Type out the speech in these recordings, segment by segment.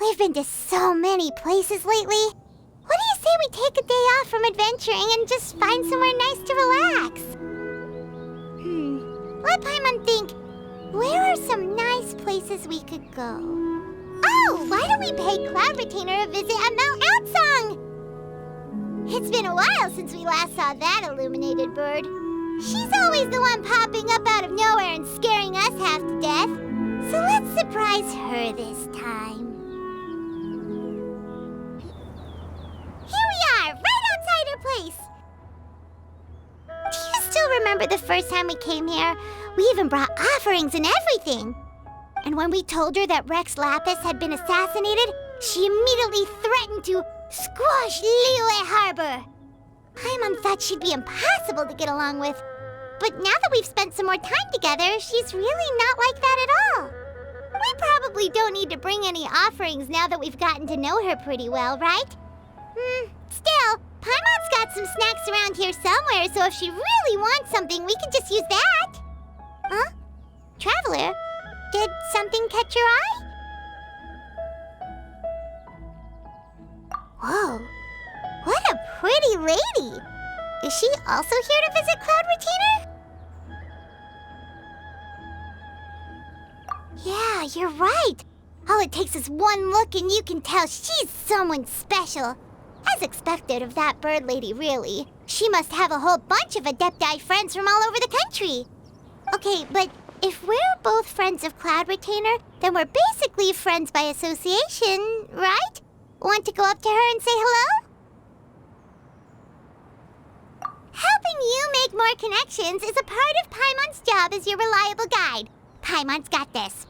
We've been to so many places lately. What do you say we take a day off from adventuring and just find somewhere nice to relax? Let Paimon think. Where are some nice places we could go? Oh, why don't we pay Cloud Retainer a visit at Mount Outsong? It's been a while since we last saw that illuminated bird. She's always the one popping up out of nowhere and scaring us half to death. So let's surprise her this time. Here we are, right outside her place. Do you still remember the first time we came here? We even brought offerings and everything. And when we told her that Rex Lapis had been assassinated, she immediately threatened to squash Liyue Harbor. Paimon thought she'd be impossible to get along with. But now that we've spent some more time together, she's really not like that at all. We probably don't need to bring any offerings now that we've gotten to know her pretty well, right? Still, Paimon's got some snacks around here somewhere, so if she really wants something, we could just use that. Huh? Traveler, did something catch your eye? Whoa, what a pretty lady! Is she also here to visit Cloud Retainer? Yeah, you're right. All it takes is one look and you can tell she's someone special. As expected of that bird lady, really. She must have a whole bunch of Adepti friends from all over the country. Okay, but if we're both friends of Cloud Retainer, then we're basically friends by association, right? Want to go up to her and say hello? Helping you make more connections is a part of Paimon's job as your reliable guide. Paimon's got this.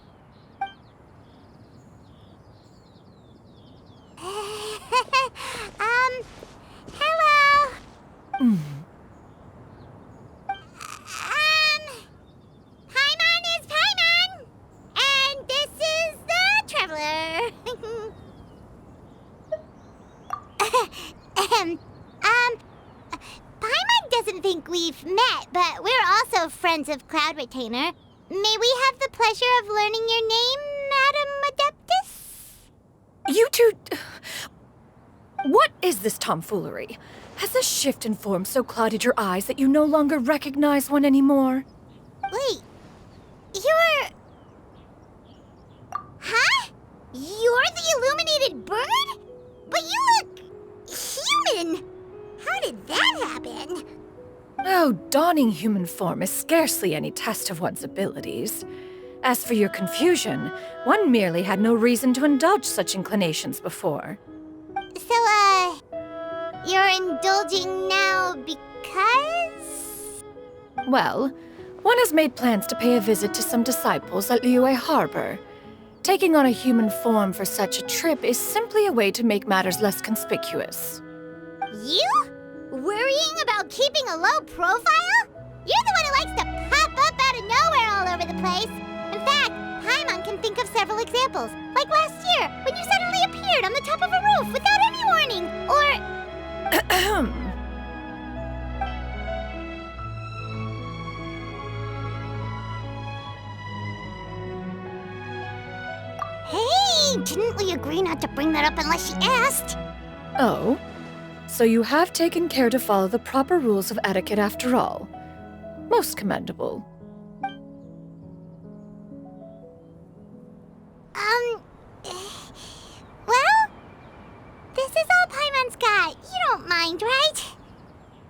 Hello? Paimon is Paimon! And this is the Traveler. Paimon doesn't think we've met, but we're also friends of Cloud Retainer. May we have the pleasure of learning your name, Madam Adeptus? You two... What is this tomfoolery? Has a shift in form so clouded your eyes that you no longer recognize one anymore? Wait, you're... Huh? You're the illuminated bird? But you look... human! How did that happen? Oh, donning human form is scarcely any test of one's abilities. As for your confusion, one merely had no reason to indulge such inclinations before. So, you're indulging now because? Well, one has made plans to pay a visit to some disciples at Liyue Harbor. Taking on a human form for such a trip is simply a way to make matters less conspicuous. You? Worrying about keeping a low profile? You're the one who likes to pop up out of nowhere all over the place. In fact, Paimon can think of several examples. Like last year, when you suddenly appeared on the top of a roof without any warning. Or... Hey, didn't we agree not to bring that up unless she asked? Oh? So you have taken care to follow the proper rules of etiquette after all. Most commendable. Well, this is all Paimon's got. You don't mind, right?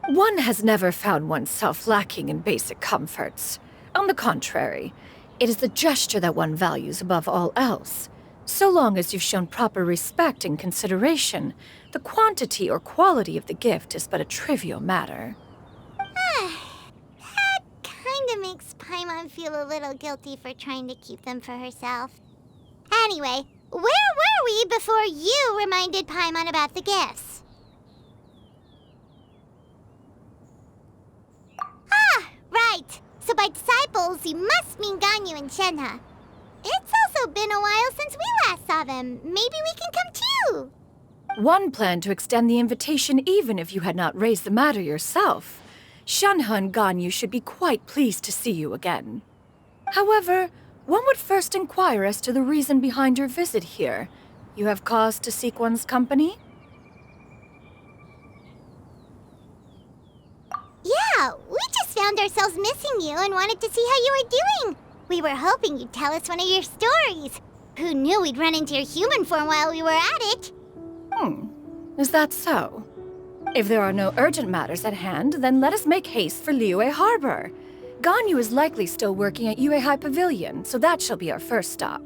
One has never found oneself lacking in basic comforts. On the contrary, it is the gesture that one values above all else. So long as you've shown proper respect and consideration, the quantity or quality of the gift is but a trivial matter. That kinda makes Paimon feel a little guilty for trying to keep them for herself. Anyway, where were we before you reminded Paimon about the gifts? Ah, right. So by disciples, you must mean Gань Юй and Shэнь Hэ. It's also been a while since we last saw them. Maybe we can come too. One planned to extend the invitation even if you had not raised the matter yourself. Shэнь Hэ and Gань Юй should be quite pleased to see you again. However, one would first inquire as to the reason behind your visit here. You have cause to seek one's company? Yeah, we just found ourselves missing you and wanted to see how you were doing. We were hoping you'd tell us one of your stories. Who knew we'd run into your human form while we were at it? Is that so? If there are no urgent matters at hand, then let us make haste for Liyue Harbor. Gань Yuy is likely still working at Yue High Pavilion, so that shall be our first stop.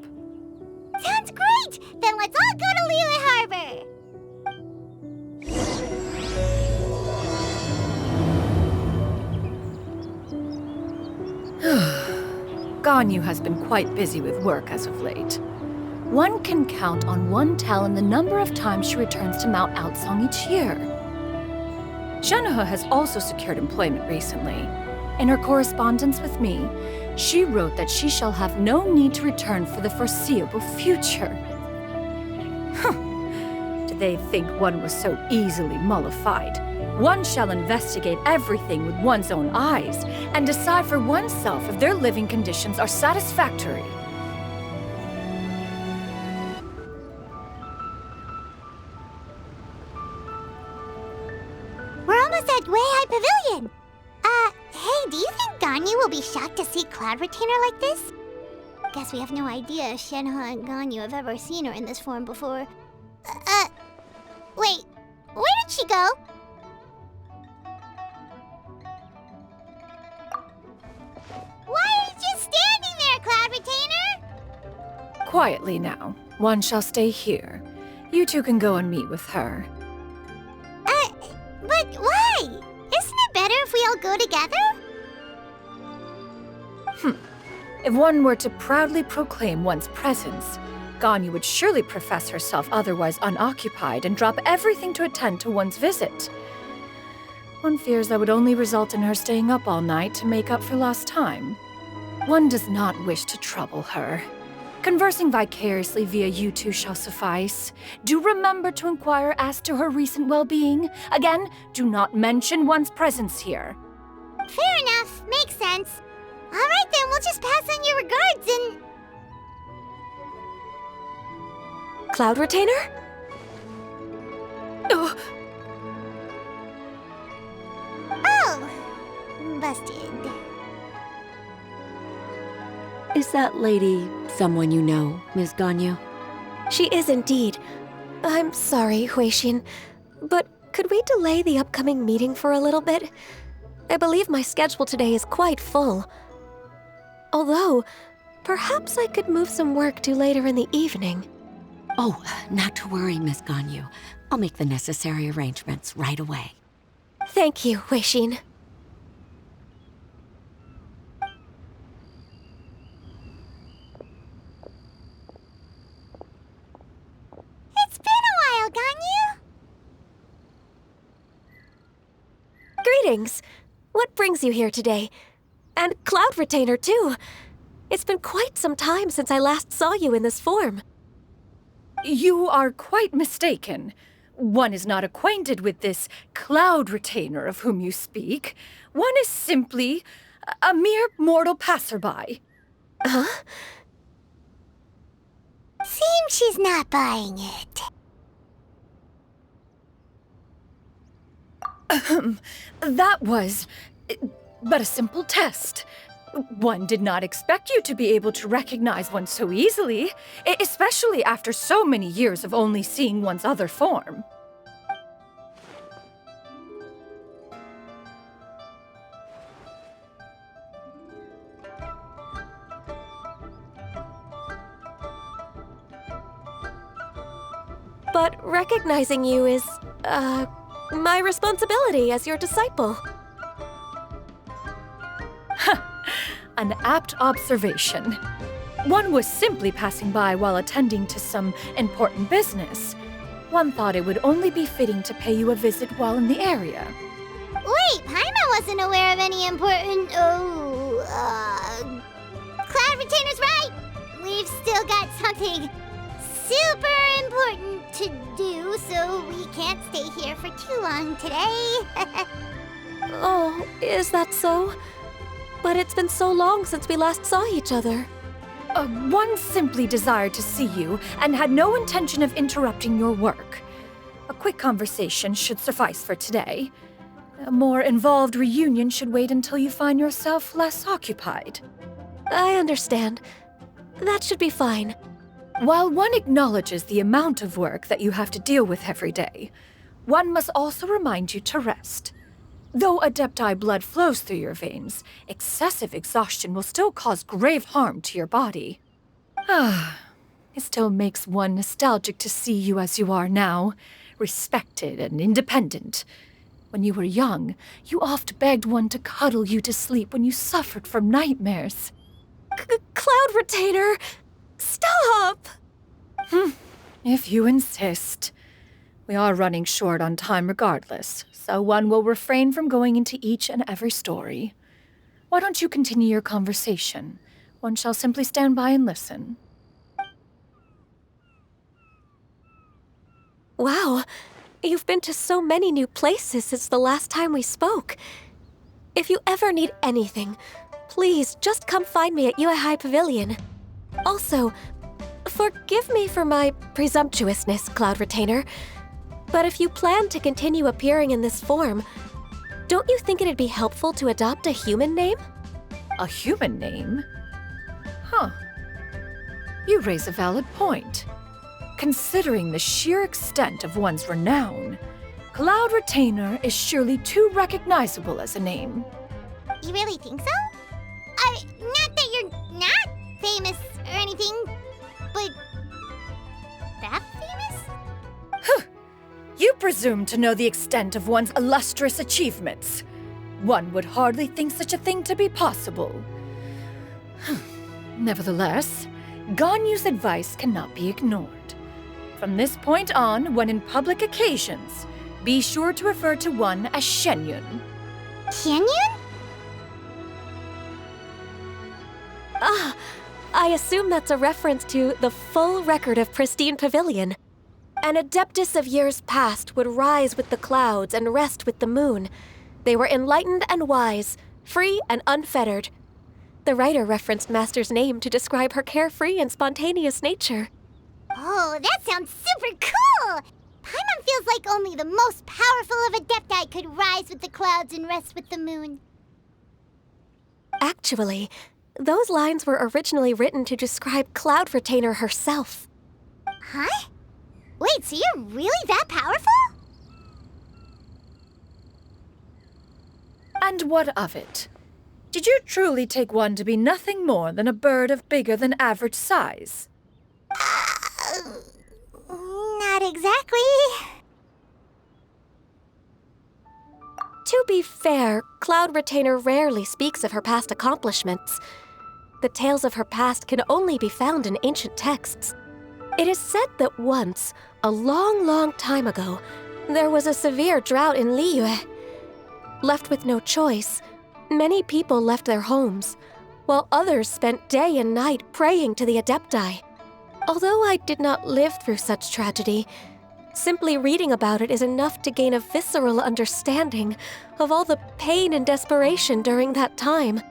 Sounds great! Then let's all go to Liyue Harbor! Gань Yuy has been quite busy with work as of late. One can count on one talon the number of times she returns to Mount Outsong each year. Shэнь Hэ has also secured employment recently. In her correspondence with me, she wrote that she shall have no need to return for the foreseeable future. Did they think one was so easily mollified? One shall investigate everything with one's own eyes and decide for oneself if their living conditions are satisfactory. We're almost at Yue High Pavilion! Hey, do you think Gань Yuy will be shocked to see Cloud Retainer like this? Guess we have no idea if Shэнь Hэ and Gань Yuy have ever seen her in this form before. Wait, where did she go? Why are you just standing there, Cloud Retainer? Quietly now. One shall stay here. You two can go and meet with her. But why? Isn't it better if we all go together? If one were to proudly proclaim one's presence, Gань Yuy would surely profess herself otherwise unoccupied and drop everything to attend to one's visit. One fears that would only result in her staying up all night to make up for lost time. One does not wish to trouble her. Conversing vicariously via you two shall suffice. Do remember to inquire as to her recent well-being. Again, do not mention one's presence here. Fair enough. Makes sense. All right then, we'll just pass on your regards and... Cloud Retainer? Oh, Oh, busted. Is that lady someone you know, Miss Gань Yuy? She is indeed. I'm sorry, Huixin, but could we delay the upcoming meeting for a little bit? I believe my schedule today is quite full. Although, perhaps I could move some work to later in the evening. Oh, not to worry, Miss Gань Yuy. I'll make the necessary arrangements right away. Thank you, Huixin. It's been a while, Gань Yuy. Greetings. What brings you here today? And Cloud Retainer, too. It's been quite some time since I last saw you in this form. you are quite mistaken. One is not acquainted with this Cloud Retainer of whom you speak. One is simply a mere mortal passerby. Huh? Seems she's not buying it. That was but a simple test. One did not expect you to be able to recognize one so easily, especially after so many years of only seeing one's other form. But recognizing you is, my responsibility as your disciple. An apt observation. One was simply passing by while attending to some important business. One thought it would only be fitting to pay you a visit while in the area. Wait, Paimon wasn't aware of any important... Cloud Retainer's right! We've still got something super important to do, so we can't stay here for too long today. Oh, is that so? But it's been so long since we last saw each other. One simply desired to see you and had no intention of interrupting your work. A quick conversation should suffice for today. A more involved reunion should wait until you find yourself less occupied. I understand. That should be fine. While one acknowledges the amount of work that you have to deal with every day, one must also remind you to rest. Though Adepti blood flows through your veins, excessive exhaustion will still cause grave harm to your body. It still makes one nostalgic to see you as you are now, respected and independent. When you were young, you oft begged one to cuddle you to sleep when you suffered from nightmares. Cloud Retainer! Stop! If you insist. We are running short on time regardless, so one will refrain from going into each and every story. Why don't you continue your conversation? One shall simply stand by and listen. Wow, you've been to so many new places since the last time we spoke. If you ever need anything, please just come find me at Yuehai Pavilion. Also, forgive me for my presumptuousness, Cloud Retainer, but if you plan to continue appearing in this form, don't you think it'd be helpful to adopt a human name? A human name? You raise a valid point. Considering the sheer extent of one's renown, Cloud Retainer is surely too recognizable as a name. You really think so? Not that you're not famous or anything, but that famous? You presume to know the extent of one's illustrious achievements. One would hardly think such a thing to be possible. Nevertheless, Gany Yu's advice cannot be ignored. From this point on, when in public occasions, be sure to refer to one as Shenyun. Shenyun? I assume that's a reference to the full record of Pristine Pavilion. An Adeptus of years past would rise with the clouds and rest with the moon. They were enlightened and wise, free and unfettered. The writer referenced Master's name to describe her carefree and spontaneous nature. Oh, that sounds super cool! Paimon feels like only the most powerful of Adepti could rise with the clouds and rest with the moon. Actually, those lines were originally written to describe Cloud Retainer herself. Huh? Wait, so you're really that powerful? And what of it? Did you truly take one to be nothing more than a bird of bigger than average size? Not exactly. To be fair, Cloud Retainer rarely speaks of her past accomplishments. The tales of her past can only be found in ancient texts. It is said that once, a long, long time ago, there was a severe drought in Liyue. Left with no choice, many people left their homes, while others spent day and night praying to the Adepti. Although I did not live through such tragedy, simply reading about it is enough to gain a visceral understanding of all the pain and desperation during that time.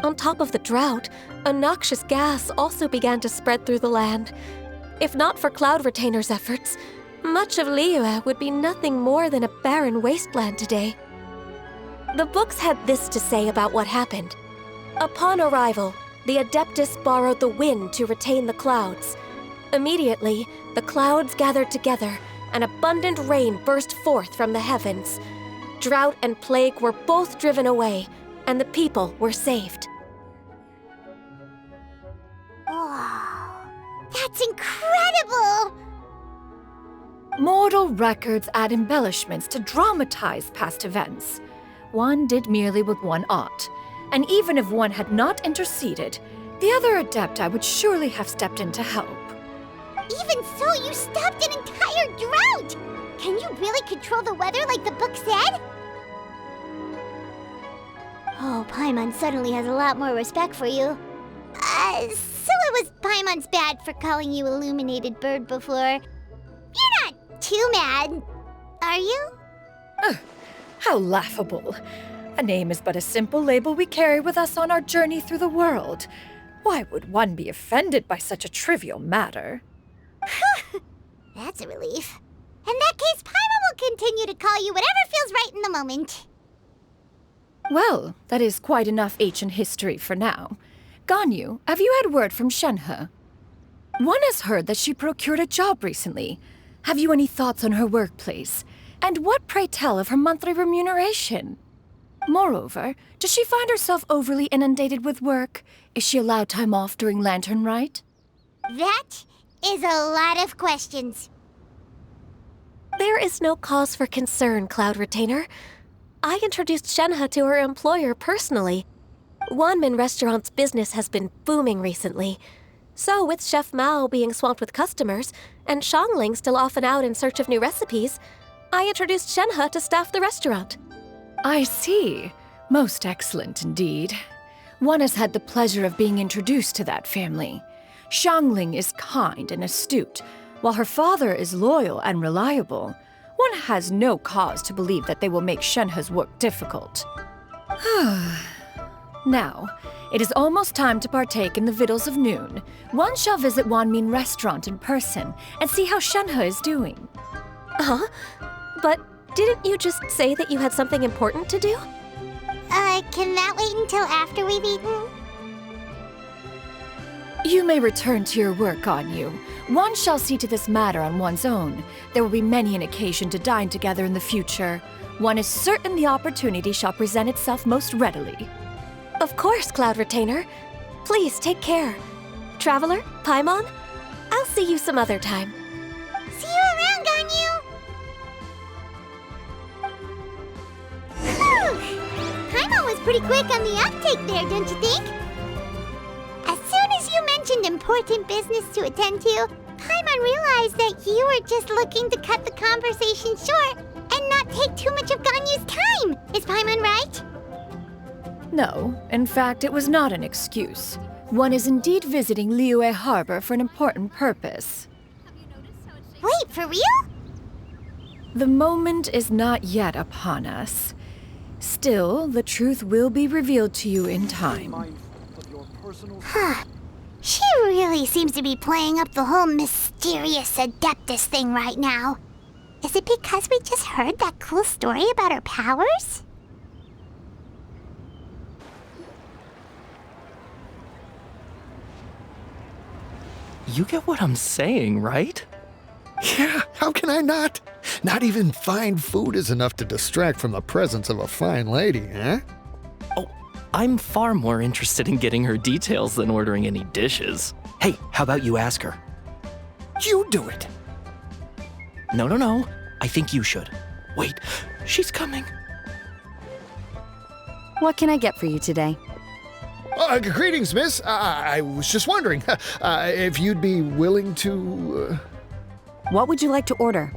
On top of the drought, a noxious gas also began to spread through the land. If not for Cloud Retainer's efforts, much of Liyue would be nothing more than a barren wasteland today. The books had this to say about what happened. Upon arrival, the Adeptus borrowed the wind to retain the clouds. Immediately, the clouds gathered together, and abundant rain burst forth from the heavens. Drought and plague were both driven away, and the people were saved. Wow, that's incredible! Mortal records add embellishments to dramatize past events. One did merely what one ought, and even if one had not interceded, the other Adepti would surely have stepped in to help. Even so, you stopped an entire drought! Can you really control the weather like the book said? Oh, Paimon suddenly has a lot more respect for you. So it was Paimon's bad for calling you Illuminated Bird before. You're not too mad, are you? How laughable. A name is but a simple label we carry with us on our journey through the world. Why would one be offended by such a trivial matter? That's a relief. In that case, Paimon will continue to call you whatever feels right in the moment. Well, that is quite enough ancient history for now. Gань Юй, have you had word from Shэнь Hé? One has heard that she procured a job recently. Have you any thoughts on her workplace? And what, pray tell, of her monthly remuneration? Moreover, does she find herself overly inundated with work? Is she allowed time off during Lantern Rite? That is a lot of questions. There is no cause for concern, Cloud Retainer. I introduced Shэнь Hé to her employer personally. Wanmin Restaurant's business has been booming recently. So, with Chef Mao being swamped with customers, and Xiangling still off and out in search of new recipes, I introduced Shэнь Hé to staff the restaurant. I see. Most excellent indeed. One has had the pleasure of being introduced to that family. Xiangling is kind and astute, while her father is loyal and reliable. One has no cause to believe that they will make Shэнь Hé's work difficult. Now, it is almost time to partake in the victuals of noon. One shall visit Wanmin Restaurant in person and see how Shэнь Hé is doing. Huh? But didn't you just say that you had something important to do? Can that wait until after we've eaten? You may return to your work, Gань Юй. One shall see to this matter on one's own. There will be many an occasion to dine together in the future. One is certain the opportunity shall present itself most readily. Of course, Cloud Retainer. Please take care. Traveler, Paimon, I'll see you some other time. See you around, Gань Юй! Paimon was pretty quick on the uptake there, don't you think? As soon as you mentioned important business to attend to, Paimon realized that you were just looking to cut the conversation short and not take too much of Gань Yuy's time. Is Paimon right? No, in fact, it was not an excuse. One is indeed visiting Liyue Harbor for an important purpose. Wait, for real? The moment is not yet upon us. Still, the truth will be revealed to you in time. Huh. She really seems to be playing up the whole mysterious Adeptus thing right now. Is it because we just heard that cool story about her powers? You get what I'm saying, right? Yeah, how can I not? Not even fine food is enough to distract from the presence of a fine lady, eh? Oh, I'm far more interested in getting her details than ordering any dishes. Hey, how about you ask her? You do it. No. I think you should. Wait, she's coming. What can I get for you today? Greetings, miss. I was just wondering if you'd be willing to... What would you like to order?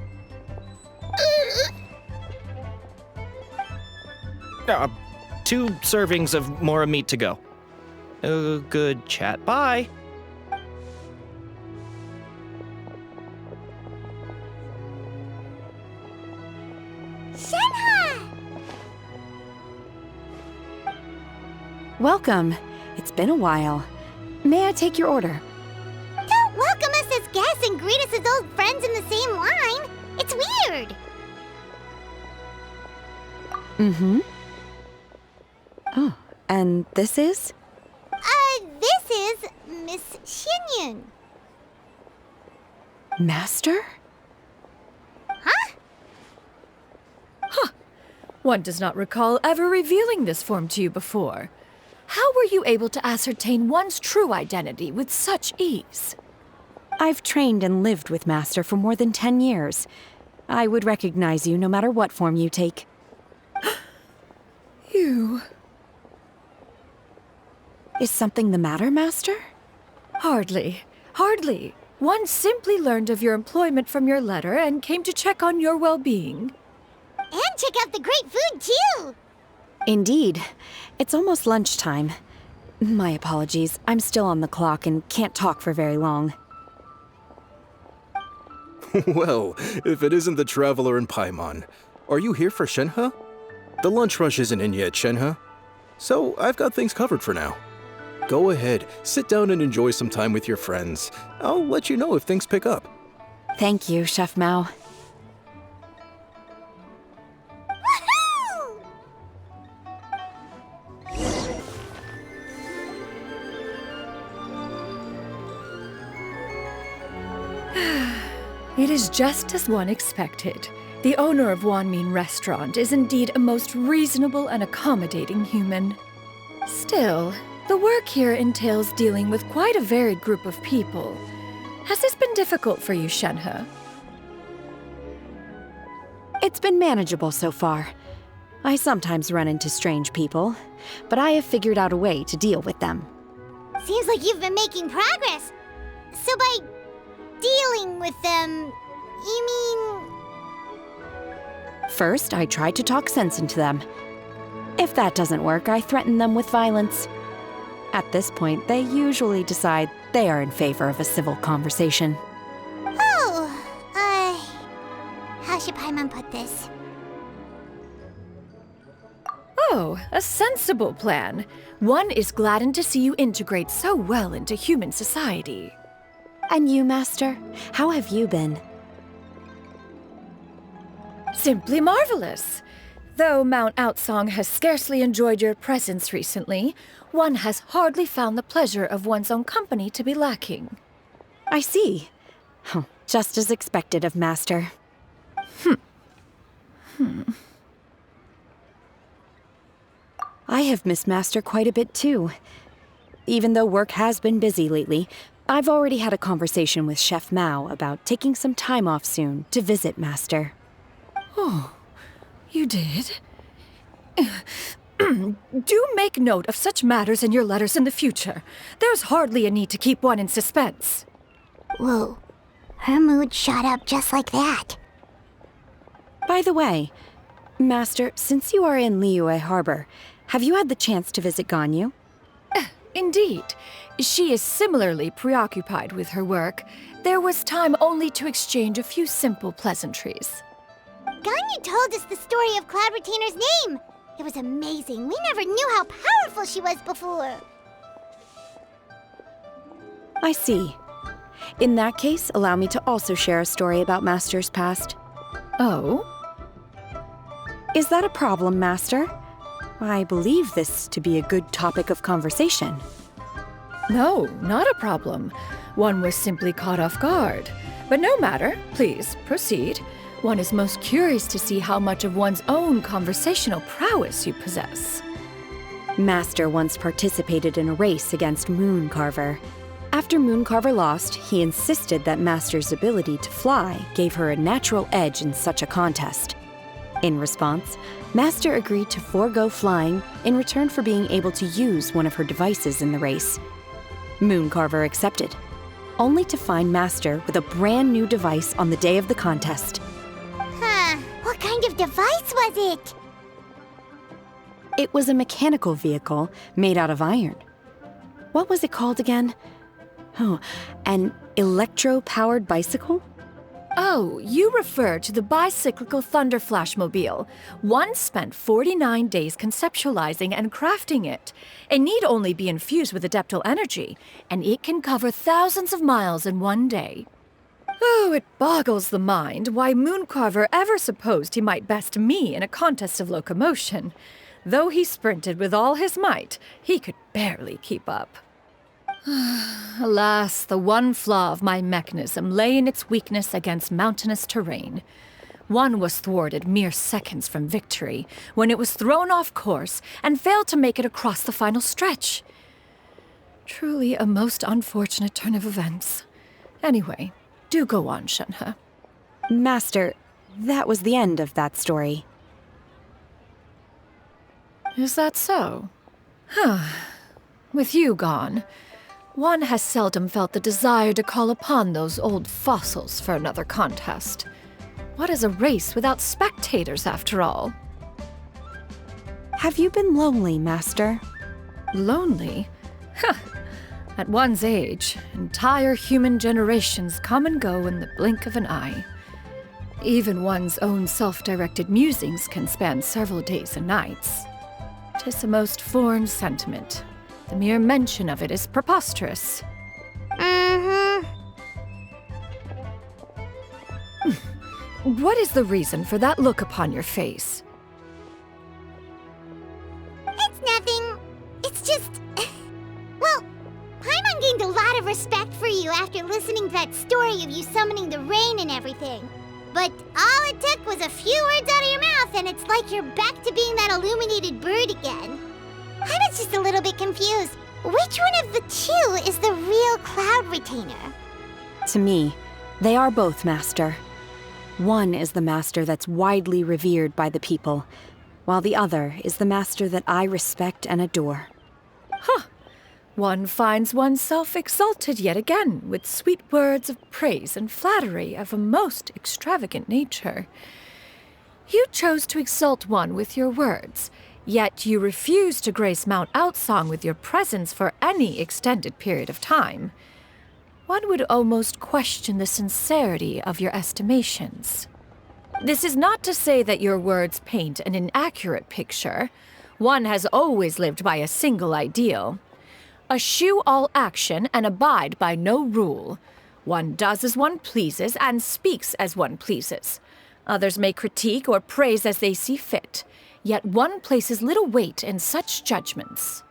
2 servings of more meat to go. Good chat. Bye. Shэнь Hé! Welcome. It's been a while. May I take your order? Don't welcome us as guests and greet us as old friends in the same line. It's weird. Mm-hmm. Oh, and this is? This is Miss Xinyun. Master? Huh? One does not recall ever revealing this form to you before. How were you able to ascertain one's true identity with such ease? I've trained and lived with Master for more than 10 years. I would recognize you no matter what form you take. You... Is something the matter, Master? Hardly. One simply learned of your employment from your letter and came to check on your well-being. And check out the great food, too! Indeed. It's almost lunchtime. My apologies. I'm still on the clock and can't talk for very long. Well, if it isn't the Traveler and Paimon, are you here for Shэнь Hé? The lunch rush isn't in yet, Shэнь Hé. So I've got things covered for now. Go ahead, sit down and enjoy some time with your friends. I'll let you know if things pick up. Thank you, Chef Mao. Woohoo! It is just as one expected. The owner of Wanmin Restaurant is indeed a most reasonable and accommodating human. Still, the work here entails dealing with quite a varied group of people. Has this been difficult for you, Shэнь Hé? It's been manageable so far. I sometimes run into strange people, but I have figured out a way to deal with them. Seems like you've been making progress. So by dealing with them, you mean... First, I try to talk sense into them. If that doesn't work, I threaten them with violence. At this point, they usually decide they are in favor of a civil conversation. How should Paimon put this? Oh, a sensible plan. One is gladdened to see you integrate so well into human society. And you, Master? How have you been? Simply marvelous. Though Mount Outsong has scarcely enjoyed your presence recently, one has hardly found the pleasure of one's own company to be lacking. I see. Just as expected of Master. I have missed Master quite a bit too. Even though work has been busy lately, I've already had a conversation with Chef Mao about taking some time off soon to visit Master. Oh, you did? Do make note of such matters in your letters in the future. There's hardly a need to keep one in suspense. Whoa, her mood shot up just like that. By the way, Master, since you are in Liyue Harbor, have you had the chance to visit Gань Юй? Indeed. She is similarly preoccupied with her work. There was time only to exchange a few simple pleasantries. Gань Юй told us the story of Cloud Retainer's name. It was amazing. We never knew how powerful she was before. I see. In that case, allow me to also share a story about Master's past. Oh? Is that a problem, Master? I believe this to be a good topic of conversation. No, not a problem. One was simply caught off guard. But no matter, please, proceed. One is most curious to see how much of one's own conversational prowess you possess. Master once participated in a race against Mooncarver. After Mooncarver lost, he insisted that Master's ability to fly gave her a natural edge in such a contest. In response, Master agreed to forego flying in return for being able to use one of her devices in the race. Mooncarver accepted, only to find Master with a brand new device on the day of the contest. What kind of device was it? It was a mechanical vehicle made out of iron. What was it called again? Oh, an electro-powered bicycle? Oh, you refer to the bicyclical Thunder Flashmobile. One spent 49 days conceptualizing and crafting it. It need only be infused with adeptal energy, and it can cover thousands of miles in one day. Oh, it boggles the mind why Mooncarver ever supposed he might best me in a contest of locomotion. Though he sprinted with all his might, he could barely keep up. Alas, the one flaw of my mechanism lay in its weakness against mountainous terrain. One was thwarted mere seconds from victory, when it was thrown off course and failed to make it across the final stretch. Truly a most unfortunate turn of events. Anyway, do go on, Shэнь Hé. Master, that was the end of that story. Is that so? With you gone, one has seldom felt the desire to call upon those old fossils for another contest. What is a race without spectators, after all? Have you been lonely, Master? Lonely? At one's age, entire human generations come and go in the blink of an eye. Even one's own self-directed musings can span several days and nights. 'Tis a most foreign sentiment. The mere mention of it is preposterous. Mm-hmm. What is the reason for that look upon your face? It's nothing. It's just... Well, Paimon gained a lot of respect for you after listening to that story of you summoning the rain and everything. But all it took was a few words out of your mouth and it's like you're back to being that illuminated bird again. I was just a little bit confused. Which one of the two is the real cloud retainer? To me, they are both, Master. One is the master that's widely revered by the people, while the other is the master that I respect and adore. Huh. One finds oneself exalted yet again with sweet words of praise and flattery of a most extravagant nature. You chose to exalt one with your words, yet you refuse to grace Mount Outsong with your presence for any extended period of time. One would almost question the sincerity of your estimations. This is not to say that your words paint an inaccurate picture. One has always lived by a single ideal. Eschew all action and abide by no rule. One does as one pleases and speaks as one pleases. Others may critique or praise as they see fit, yet one places little weight in such judgments.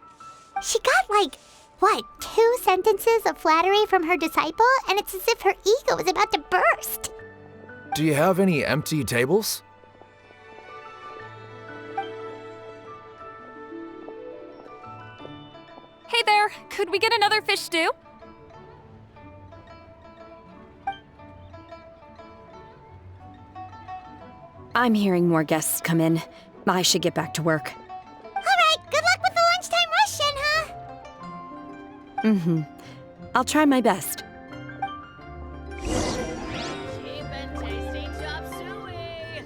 She got what, 2 sentences of flattery from her disciple, and it's as if her ego is about to burst. Do you have any empty tables? Hey there, could we get another fish stew? I'm hearing more guests come in. I should get back to work. Alright, good luck with the lunchtime rush, Shэнь Hé. Mm-hmm. I'll try my best. Cheap and tasty chop suey.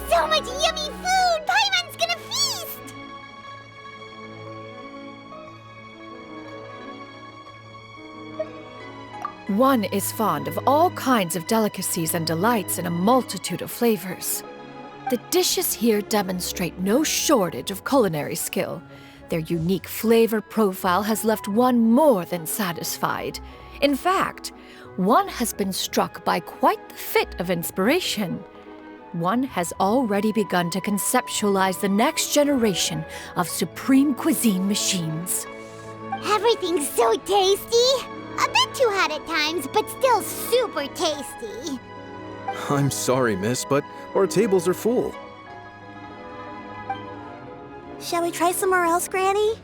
So much yummy food! Paimon's gonna feast! One is fond of all kinds of delicacies and delights in a multitude of flavors. The dishes here demonstrate no shortage of culinary skill. Their unique flavor profile has left one more than satisfied. In fact, one has been struck by quite the fit of inspiration. One has already begun to conceptualize the next generation of supreme cuisine machines. Everything's so tasty! A bit too hot at times, but still super tasty. I'm sorry, miss, but our tables are full. Shall we try somewhere else, Granny?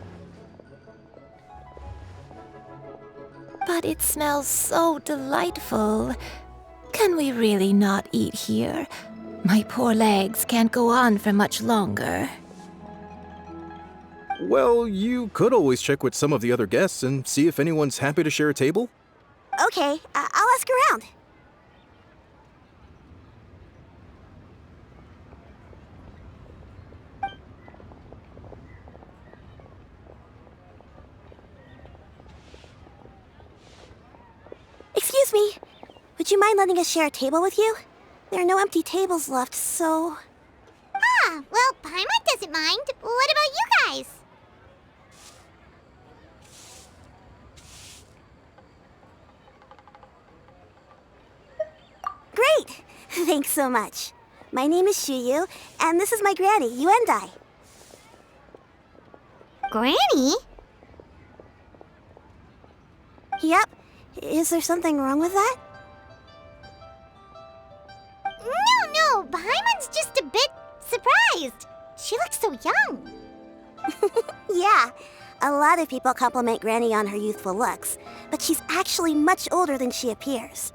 But it smells so delightful. Can we really not eat here? My poor legs can't go on for much longer. Well, you could always check with some of the other guests and see if anyone's happy to share a table. Okay, I'll ask around. Excuse me, would you mind letting us share a table with you? There are no empty tables left, so... Ah, well, Paimon doesn't mind. What about you guys? Great! Thanks so much. My name is Shuyu, and this is my granny, Yuendai. Granny? Yep. Is there something wrong with that? No, Paimon's just a bit surprised. She looks so young. Yeah, a lot of people compliment Granny on her youthful looks, but she's actually much older than she appears.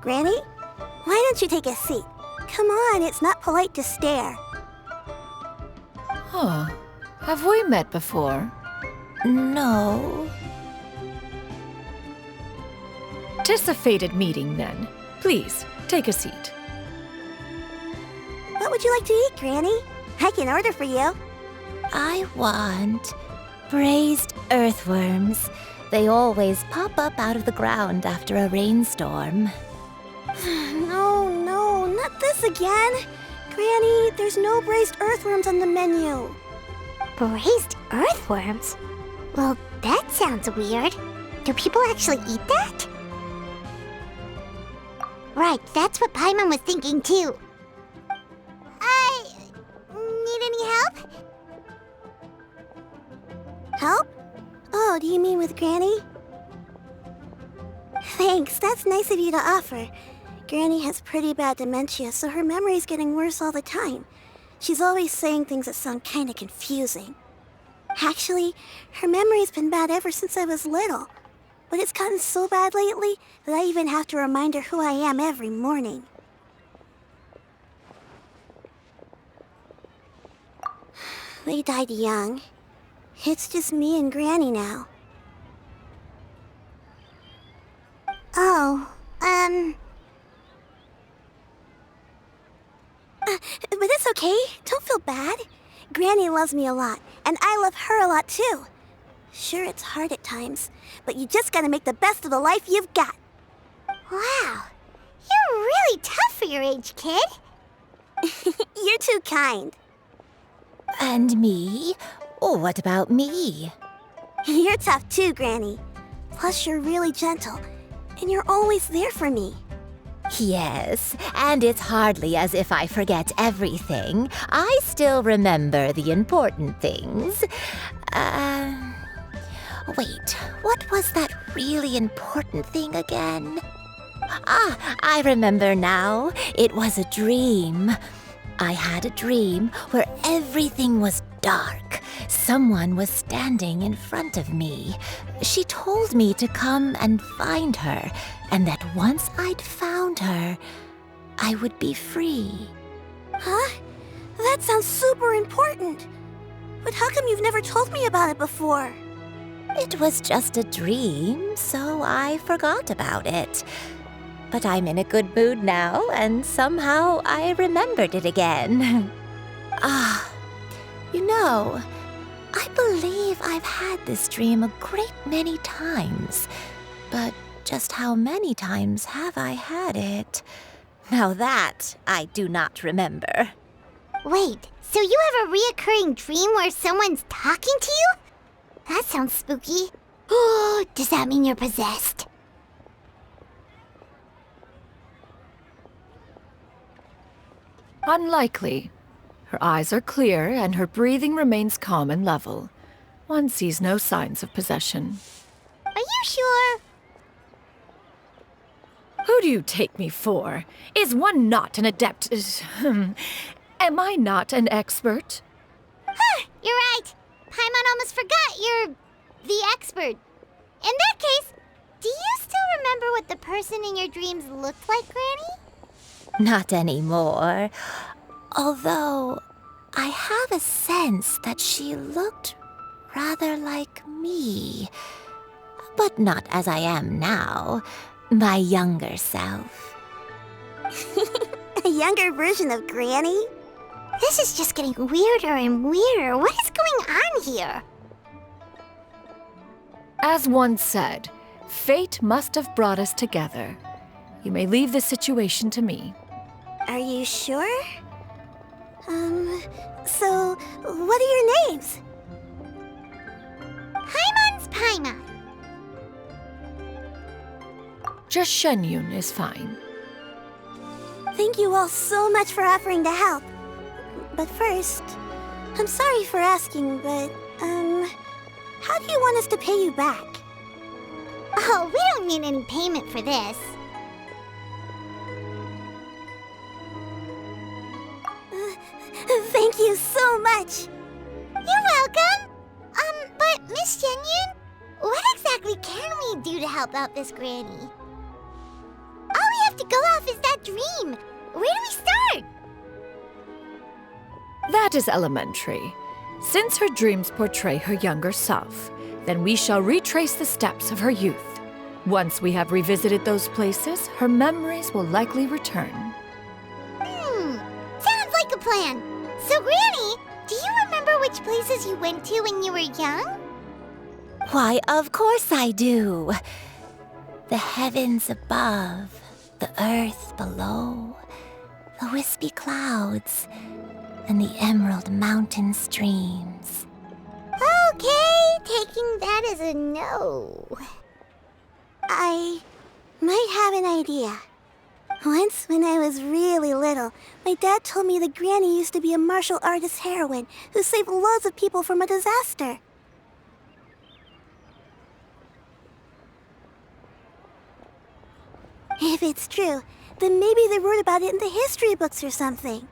Granny, why don't you take a seat? Come on, it's not polite to stare. Huh. Have we met before? No. 'Tis a fated meeting, then. Please, take a seat. What would you like to eat, Granny? I can order for you. I want braised earthworms They always pop up out of the ground after a rainstorm. No, not this again. Granny, there's no braised earthworms on the menu. Braised earthworms? Well, that sounds weird. Do people actually eat that? Right, that's what Paimon was thinking too. Need any help? Help? Oh, do you mean with Granny? Thanks, that's nice of you to offer. Granny has pretty bad dementia, so her memory's getting worse all the time. She's always saying things that sound kinda confusing. Actually, her memory's been bad ever since I was little. But it's gotten so bad lately that I even have to remind her who I am every morning. They died young. It's just me and Granny now. But it's okay. Don't feel bad. Granny loves me a lot, and I love her a lot too. Sure, it's hard at times, but you just gotta make the best of the life you've got. Wow, you're really tough for your age, kid. You're too kind. And me? Oh, what about me? You're tough too, Granny. Plus, you're really gentle, and you're always there for me. Yes, and it's hardly as if I forget everything. I still remember the important things. Wait, what was that really important thing again? I remember now. It was a dream. I had a dream where everything was dark. Someone was standing in front of me. She told me to come and find her, and that once I'd found her, I would be free. Huh? That sounds super important. But how come you've never told me about it before? It was just a dream, so I forgot about it. But I'm in a good mood now, and somehow I remembered it again. You know, I believe I've had this dream a great many times. But just how many times have I had it? Now that I do not remember. Wait, so you have a reoccurring dream where someone's talking to you? That sounds spooky. Oh, does that mean you're possessed? Unlikely. Her eyes are clear and her breathing remains calm and level. One sees no signs of possession. Are you sure? Who do you take me for? Is one not an adept? Am I not an expert? You're right. Paimon almost forgot you're the expert. In that case, do you still remember what the person in your dreams looked like, Granny? Not anymore. Although, I have a sense that she looked rather like me. But not as I am now. My younger self. A younger version of Granny? This is just getting weirder and weirder. What is going on here? As one said, fate must have brought us together. You may leave the situation to me. Are you sure? So, what are your names? Paimon's Paimon. Just Shen Yun is fine. Thank you all so much for offering to help. But first, I'm sorry for asking, but, how do you want us to pay you back? Oh, we don't need any payment for this. Thank you so much. You're welcome. But Miss Shen Yun, what exactly can we do to help out this Granny? All we have to go off is that dream. Where do we start? That is elementary. Since her dreams portray her younger self, then we shall retrace the steps of her youth. Once we have revisited those places, her memories will likely return. Sounds like a plan. So, Granny, do you remember which places you went to when you were young? Why, of course I do. The heavens above, the earth below, the wispy clouds, and the emerald mountain streams. Okay, taking that as a no. I might have an idea. Once, when I was really little, my dad told me that Granny used to be a martial artist heroine who saved loads of people from a disaster. If it's true, then maybe they wrote about it in the history books or something.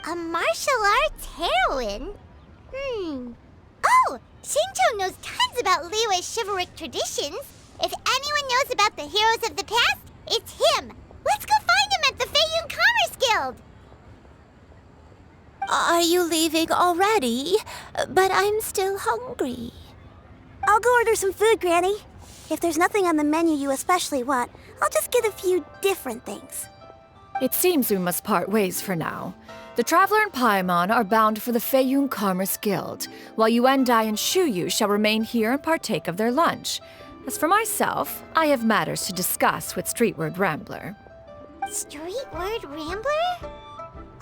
A martial arts heroine? Oh, Shincho knows tons about Liyue's chivalric traditions. If anyone knows about the heroes of the past, it's him. Let's go find him at the Feiyun Commerce Guild. Are you leaving already? But I'm still hungry. I'll go order some food, Granny. If there's nothing on the menu you especially want, I'll just get a few different things. It seems we must part ways for now. The Traveler and Paimon are bound for the Feiyun Commerce Guild, while Yuendai and Shuyu shall remain here and partake of their lunch. As for myself, I have matters to discuss with Streetward Rambler. Streetward Rambler?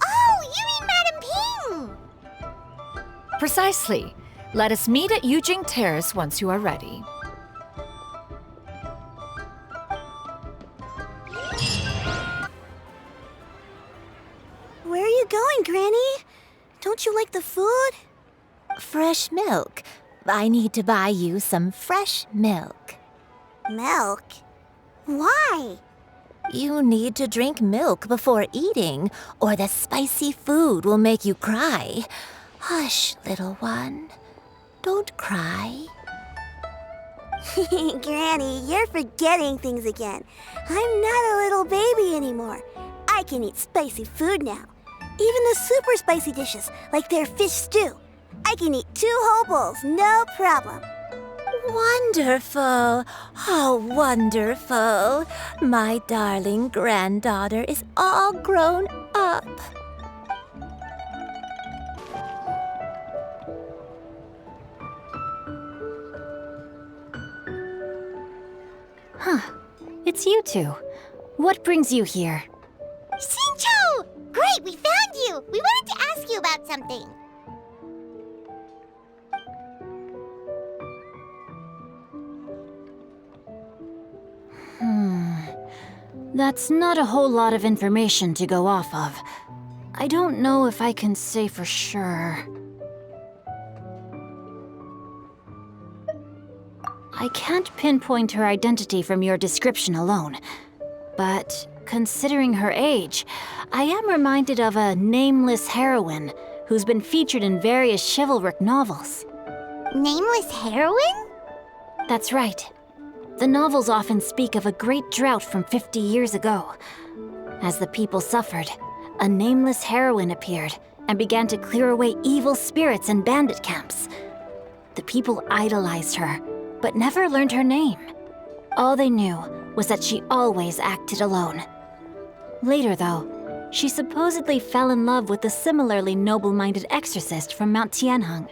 Oh, you mean Madam Ping! Precisely. Let us meet at Yujing Terrace once you are ready. Where are you going, Granny? Don't you like the food? Fresh milk. I need to buy you some fresh milk. Milk? Why? You need to drink milk before eating, or the spicy food will make you cry. Hush, little one. Don't cry. Granny, you're forgetting things again. I'm not a little baby anymore. I can eat spicy food now. Even the super spicy dishes, like their fish stew. I can eat 2 whole bowls, no problem. Wonderful. How wonderful. My darling granddaughter is all grown up. It's you two. What brings you here? Shincho! Great, we found you! We wanted to ask you about something. That's not a whole lot of information to go off of. I don't know if I can say for sure. I can't pinpoint her identity from your description alone. But considering her age, I am reminded of a nameless heroine who's been featured in various chivalric novels. Nameless heroine? That's right. The novels often speak of a great drought from 50 years ago. As the people suffered, a nameless heroine appeared and began to clear away evil spirits and bandit camps. The people idolized her, but never learned her name. All they knew was that she always acted alone. Later, though, she supposedly fell in love with a similarly noble-minded exorcist from Mount Tianheng.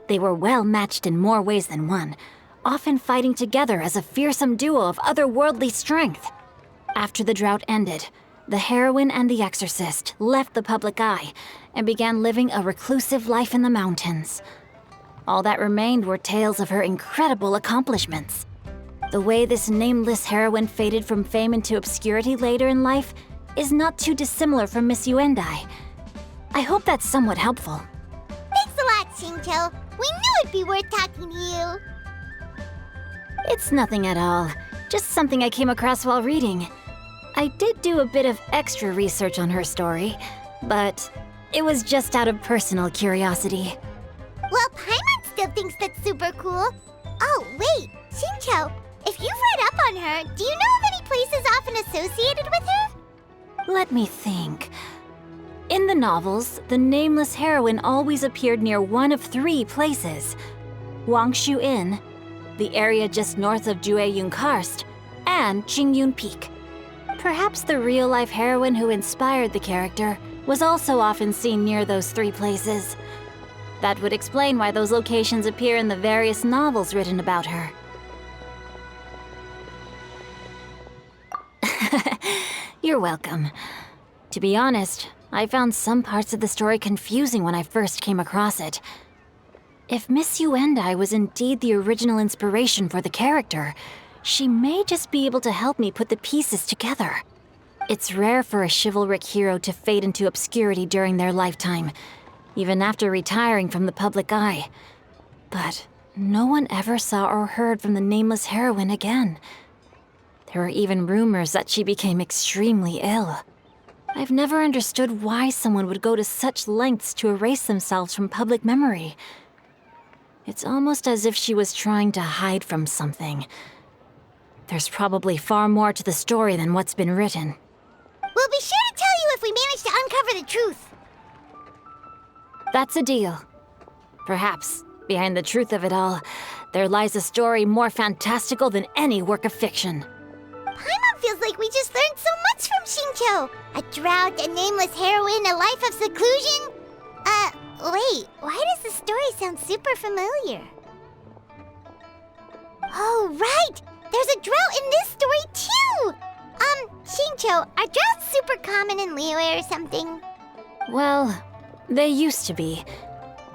They were well matched in more ways than one, often fighting together as a fearsome duo of otherworldly strength. After the drought ended, the heroine and the exorcist left the public eye and began living a reclusive life in the mountains. All that remained were tales of her incredible accomplishments. The way this nameless heroine faded from fame into obscurity later in life is not too dissimilar from Miss Yuendai. I hope that's somewhat helpful. Thanks a lot, Shincho. We knew it'd be worth talking to you. It's nothing at all. Just something I came across while reading. I did do a bit of extra research on her story, but it was just out of personal curiosity. Well, Paimon still thinks that's super cool. Oh, wait, Shincho, if you've read up on her, do you know of any places often associated with her? Let me think. In the novels, the nameless heroine always appeared near one of 3 places. Wangshu Inn, the area just north of Jueyun Karst, and Jingyun Peak. Perhaps the real-life heroine who inspired the character was also often seen near those 3 places. That would explain why those locations appear in the various novels written about her. You're welcome. To be honest, I found some parts of the story confusing when I first came across it. If Miss Yuendai was indeed the original inspiration for the character, she may just be able to help me put the pieces together. It's rare for a chivalric hero to fade into obscurity during their lifetime, even after retiring from the public eye. But no one ever saw or heard from the nameless heroine again. There were even rumors that she became extremely ill. I've never understood why someone would go to such lengths to erase themselves from public memory. It's almost as if she was trying to hide from something. There's probably far more to the story than what's been written. We'll be sure to tell you if we manage to uncover the truth. That's a deal. Perhaps, behind the truth of it all, there lies a story more fantastical than any work of fiction. Paimon feels like we just learned so much from Xingqiu. A drought, a nameless heroine, a life of seclusion. Wait, why does the story sound super familiar? Oh, right! There's a drought in this story, too! Xingqiu, are droughts super common in Liyue or something? Well, they used to be.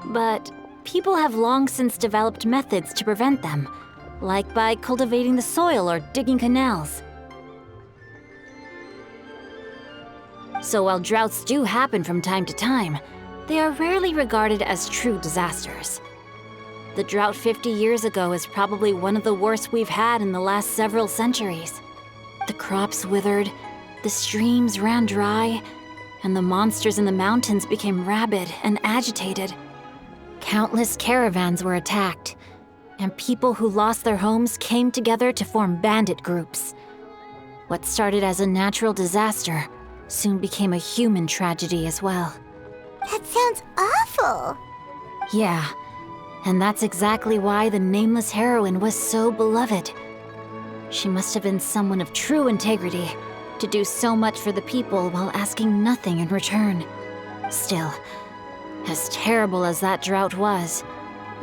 But people have long since developed methods to prevent them, like by cultivating the soil or digging canals. So while droughts do happen from time to time, they are rarely regarded as true disasters. The drought 50 years ago is probably one of the worst we've had in the last several centuries. The crops withered, the streams ran dry, and the monsters in the mountains became rabid and agitated. Countless caravans were attacked, and people who lost their homes came together to form bandit groups. What started as a natural disaster soon became a human tragedy as well. That sounds awful. Yeah, and that's exactly why the nameless heroine was so beloved. She must have been someone of true integrity, to do so much for the people while asking nothing in return. Still, as terrible as that drought was,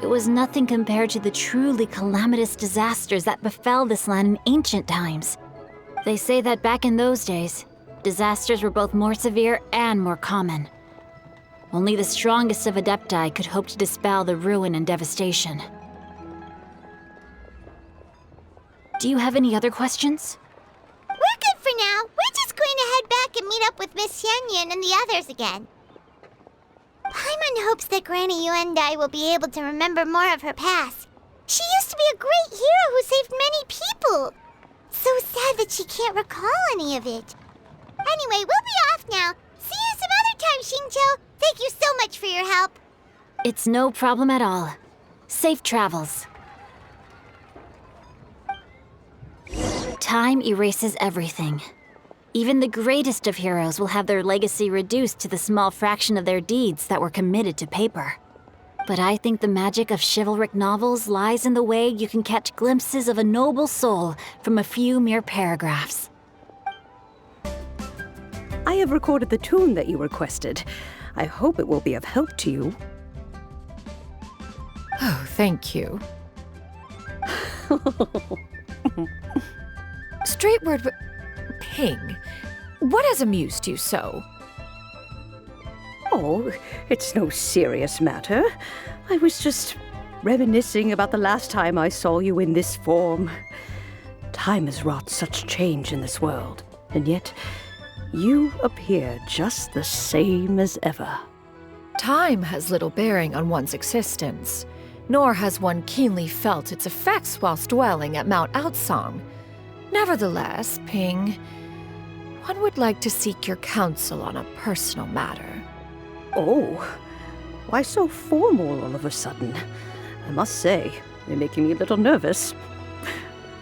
it was nothing compared to the truly calamitous disasters that befell this land in ancient times. They say that back in those days, disasters were both more severe and more common. Only the strongest of Adepti could hope to dispel the ruin and devastation. Do you have any other questions? We're good for now. We're just going to head back and meet up with Miss Xianyan and the others again. Paimon hopes that Granny Yuendai will be able to remember more of her past. She used to be a great hero who saved many people. So sad that she can't recall any of it. Anyway, we'll be off now. See you some other time, Xingqiu. Thank you so much for your help. It's no problem at all. Safe travels. Time erases everything. Even the greatest of heroes will have their legacy reduced to the small fraction of their deeds that were committed to paper. But I think the magic of chivalric novels lies in the way you can catch glimpses of a noble soul from a few mere paragraphs. I have recorded the tune that you requested. I hope it will be of help to you. Oh, thank you. Straight word, but Ping, what has amused you so? Oh, it's no serious matter. I was just reminiscing about the last time I saw you in this form. Time has wrought such change in this world, and yet you appear just the same as ever. Time has little bearing on one's existence, nor has one keenly felt its effects whilst dwelling at Mount Outsong. Nevertheless, Ping, one would like to seek your counsel on a personal matter. Oh, why so formal all of a sudden? I must say, you're making me a little nervous.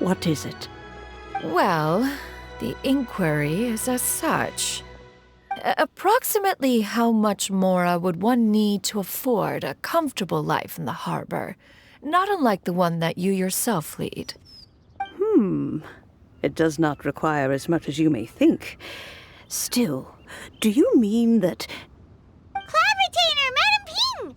What is it? Well, the inquiry is as such. Approximately how much more would one need to afford a comfortable life in the harbor, not unlike the one that you yourself lead? It does not require as much as you may think. Still, do you mean that... Club retainer, Madam Ping!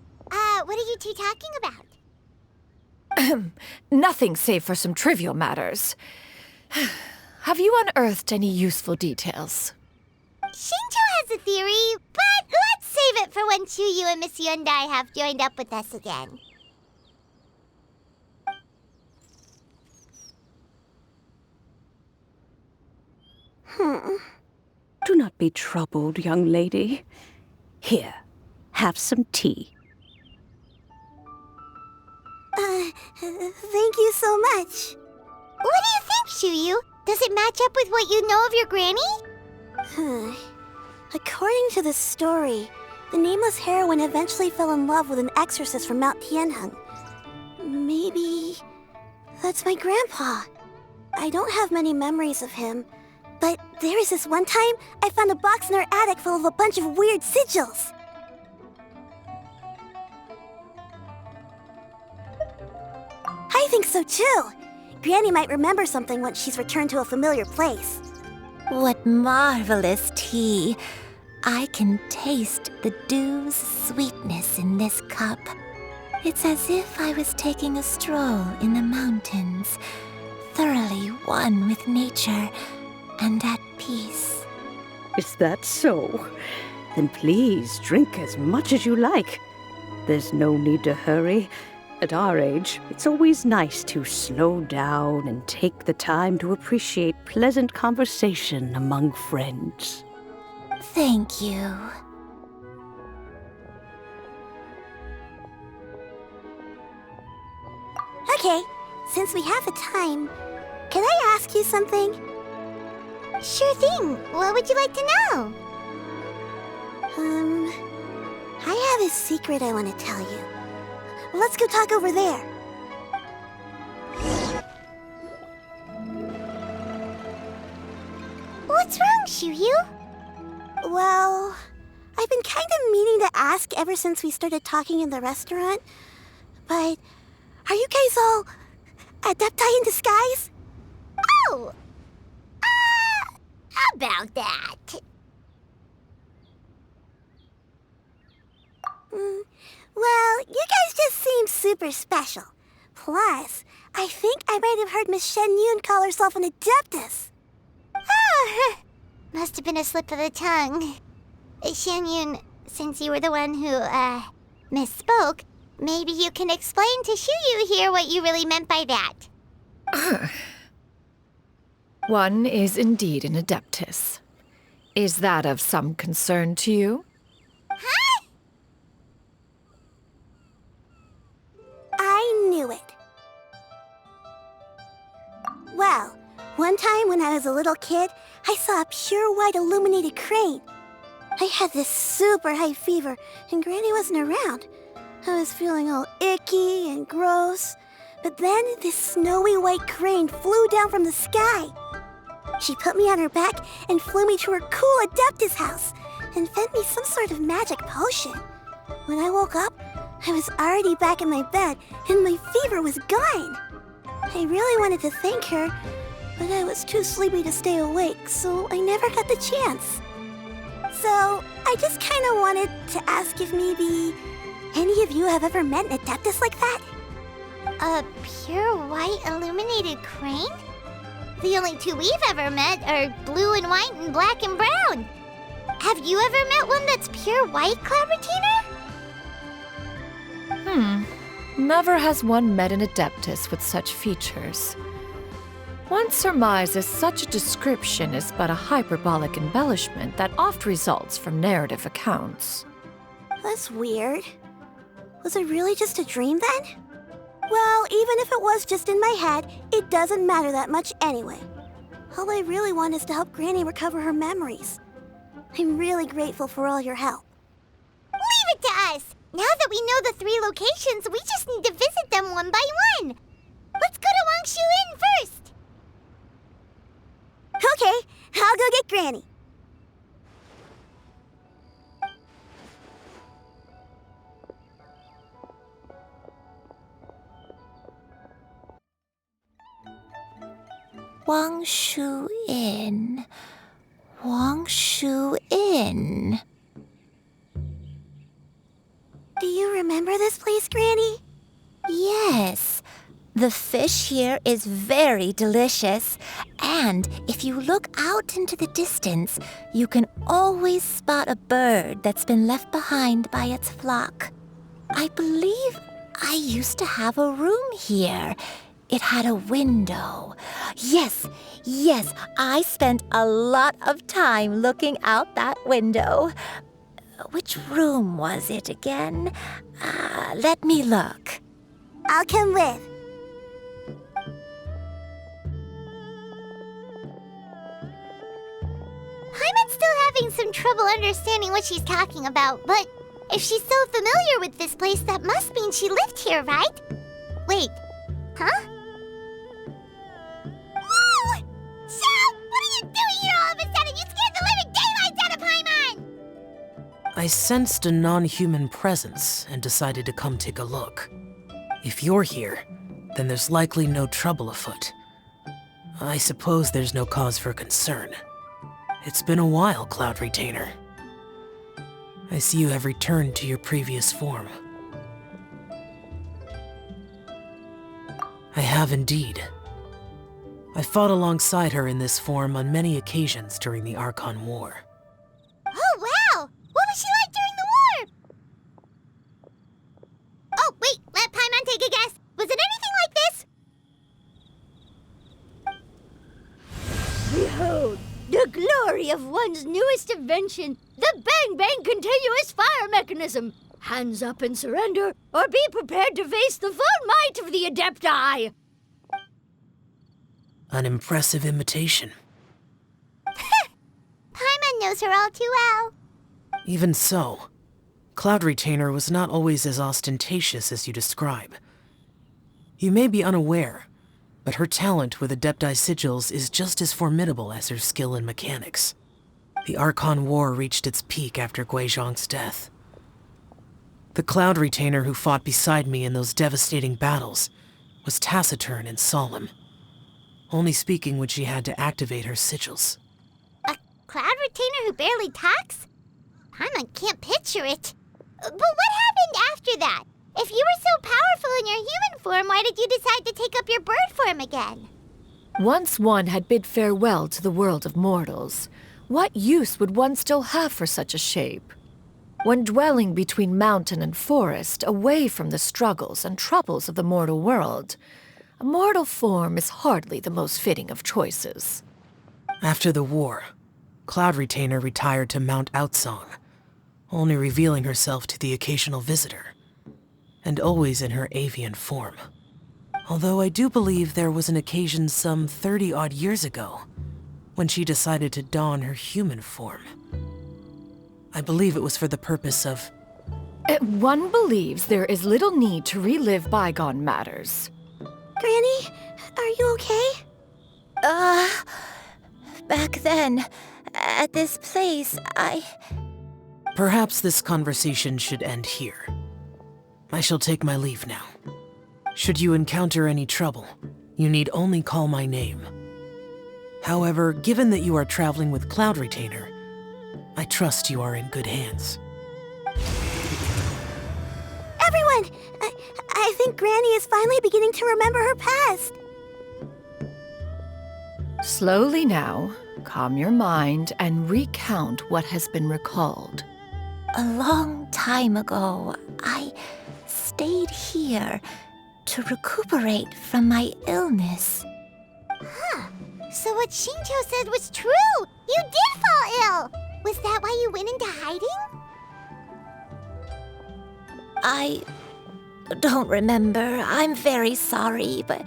Would What are you two talking about? Nothing save for some trivial matters. Have you unearthed any useful details? Shinjo has a theory, but let's save it for when Chuyu and Miss Yundai have joined up with us again. Do not be troubled, young lady. Here, have some tea. Thank you so much. What do you think, Chuyu? Does it match up with what you know of your granny? According to the story, the nameless heroine eventually fell in love with an exorcist from Mount Tianheng. Maybe that's my grandpa. I don't have many memories of him, but there was this one time I found a box in our attic full of a bunch of weird sigils. I think so too. Granny might remember something once she's returned to a familiar place. What marvelous tea. I can taste the dew's sweetness in this cup. It's as if I was taking a stroll in the mountains, thoroughly one with nature and at peace. Is that so? Then please drink as much as you like. There's no need to hurry. At our age, it's always nice to slow down and take the time to appreciate pleasant conversation among friends. Thank you. Okay, since we have the time, can I ask you something? Sure thing. What would you like to know? I have a secret I want to tell you. Let's go talk over there. What's wrong, Chuyu? Well, I've been kind of meaning to ask ever since we started talking in the restaurant, but are you guys all Adepti in disguise? Oh! About that. Well, you guys just seem super special. Plus, I think I might have heard Miss Shen Yun call herself an Adeptus. Oh, must have been a slip of the tongue. Shen Yun, since you were the one who, misspoke, maybe you can explain to Chuyu here what you really meant by that. One is indeed an Adeptus. Is that of some concern to you? Huh? I knew it. Well, one time when I was a little kid, I saw a pure white illuminated crane. I had this super high fever, and Granny wasn't around. I was feeling all icky and gross. But then this snowy white crane flew down from the sky. She put me on her back and flew me to her cool Adeptus house and fed me some sort of magic potion. When I woke up, I was already back in my bed and my fever was gone. I really wanted to thank her, but I was too sleepy to stay awake, so I never got the chance. So I just kind of wanted to ask if maybe any of you have ever met an Adeptus like that? A pure white illuminated crane? The only two we've ever met are blue and white and black and brown. Have you ever met one that's pure white, Clabbertina? Never has one met an Adeptus with such features. One surmises such a description is but a hyperbolic embellishment that oft results from narrative accounts. That's weird. Was it really just a dream then? Well, even if it was just in my head, it doesn't matter that much anyway. All I really want is to help Granny recover her memories. I'm really grateful for all your help. Leave it to us! Now that we know the 3 locations, we just need to visit them one by one. Let's go to Wangshu Inn first. Okay, I'll go get Granny. Wangshu Inn. Wangshu Inn. Do you remember this place, Granny? Yes. The fish here is very delicious, and if you look out into the distance, you can always spot a bird that's been left behind by its flock. I believe I used to have a room here. It had a window. Yes, I spent a lot of time looking out that window. Which room was it again? Let me look. I'll come with. Paimon's still having some trouble understanding what she's talking about, but if she's so familiar with this place, that must mean she lived here, right? Wait, huh? Whoa! Shell! What are you doing here all of a sudden? You scared the living daylights out of Paimon! I sensed a non-human presence and decided to come take a look. If you're here, then there's likely no trouble afoot. I suppose there's no cause for concern. It's been a while, Cloud Retainer. I see you have returned to your previous form. I have indeed. I fought alongside her in this form on many occasions during the Archon War. Oh, wow! What was she like during the war? Oh, wait, let Paimon take a guess. Was it anything like this? Behold, the glory of one's newest invention, the Bang Bang continuous fire mechanism. Hands up and surrender, or be prepared to face the full might of the Adepti. An impressive imitation. Paimon knows her all too well. Even so, Cloud Retainer was not always as ostentatious as you describe. You may be unaware, but her talent with Adepti sigils is just as formidable as her skill in mechanics. The Archon War reached its peak after Guizhong's death. The Cloud Retainer who fought beside me in those devastating battles was taciturn and solemn, only speaking when she had to activate her sigils. A Cloud Retainer who barely talks? Paimon can't picture it. But what happened after that? If you were so powerful in your human form, why did you decide to take up your bird form again? Once one had bid farewell to the world of mortals, what use would one still have for such a shape? When dwelling between mountain and forest, away from the struggles and troubles of the mortal world, a mortal form is hardly the most fitting of choices. After the war, Cloud Retainer retired to Mount Outsong, only revealing herself to the occasional visitor, and always in her avian form. Although I do believe there was an occasion some 30-odd years ago when she decided to don her human form. I believe it was for the purpose of... One believes there is little need to relive bygone matters. Granny, are you okay? Back then, at this place, Perhaps this conversation should end here. I shall take my leave now. Should you encounter any trouble, you need only call my name. However, given that you are traveling with Cloud Retainer, I trust you are in good hands. Everyone! I think Granny is finally beginning to remember her past. Slowly now, calm your mind and recount what has been recalled. A long time ago, I stayed here to recuperate from my illness. Huh. So what Shinto said was true! You did fall ill! Was that why you went into hiding? I don't remember. I'm very sorry, but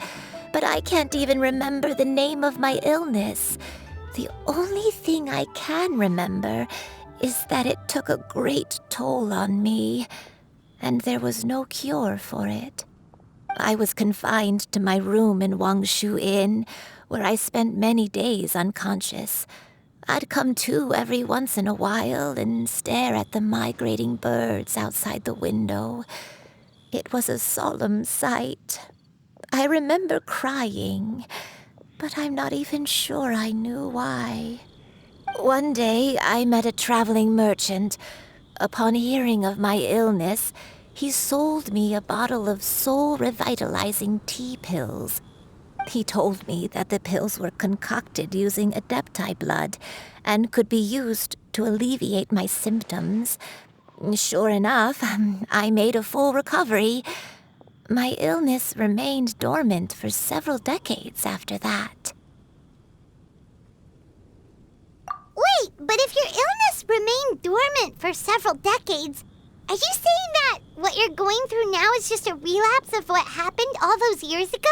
I can't even remember the name of my illness. The only thing I can remember is that it took a great toll on me, and there was no cure for it. I was confined to my room in Wangshu Inn, where I spent many days unconscious. I'd come to every once in a while and stare at the migrating birds outside the window. It was a solemn sight. I remember crying, but I'm not even sure I knew why. One day, I met a traveling merchant. Upon hearing of my illness, he sold me a bottle of soul-revitalizing tea pills. He told me that the pills were concocted using Adepti blood and could be used to alleviate my symptoms. Sure enough, I made a full recovery. My illness remained dormant for several decades after that. Wait, but if your illness remained dormant for several decades, are you saying that what you're going through now is just a relapse of what happened all those years ago?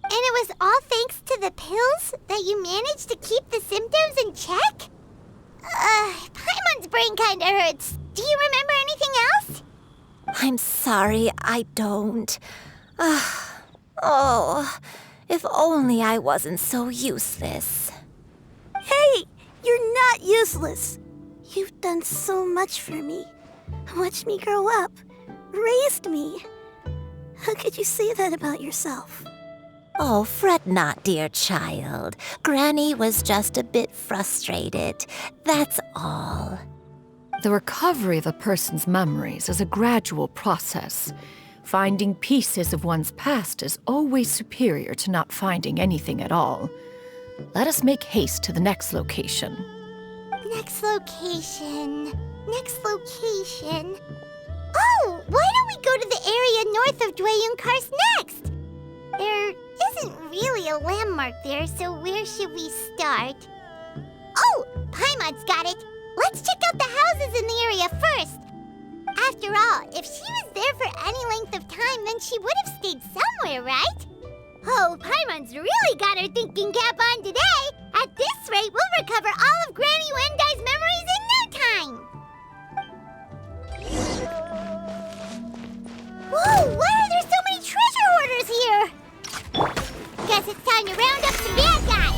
And it was all thanks to the pills that you managed to keep the symptoms in check? Paimon's brain kinda hurts. Do you remember anything else? I'm sorry, I don't. Oh, if only I wasn't so useless. Hey, you're not useless. You've done so much for me. Watched me grow up. Raised me. How could you say that about yourself? Oh, fret not, dear child. Granny was just a bit frustrated. That's all. The recovery of a person's memories is a gradual process. Finding pieces of one's past is always superior to not finding anything at all. Let us make haste to the next location. Next location. Oh, why don't we go to the area north of Dwayunkars next? There isn't really a landmark there, so where should we start? Oh, Paimon's got it. Let's check out the houses in the area first. After all, if she was there for any length of time, then she would have stayed somewhere, right? Oh, Paimon's really got her thinking cap on today. At this rate, we'll recover all of Granny Wendai's memories in no time. Whoa, why are there so many treasure hoarders here? Guess it's time to round up some bad guys.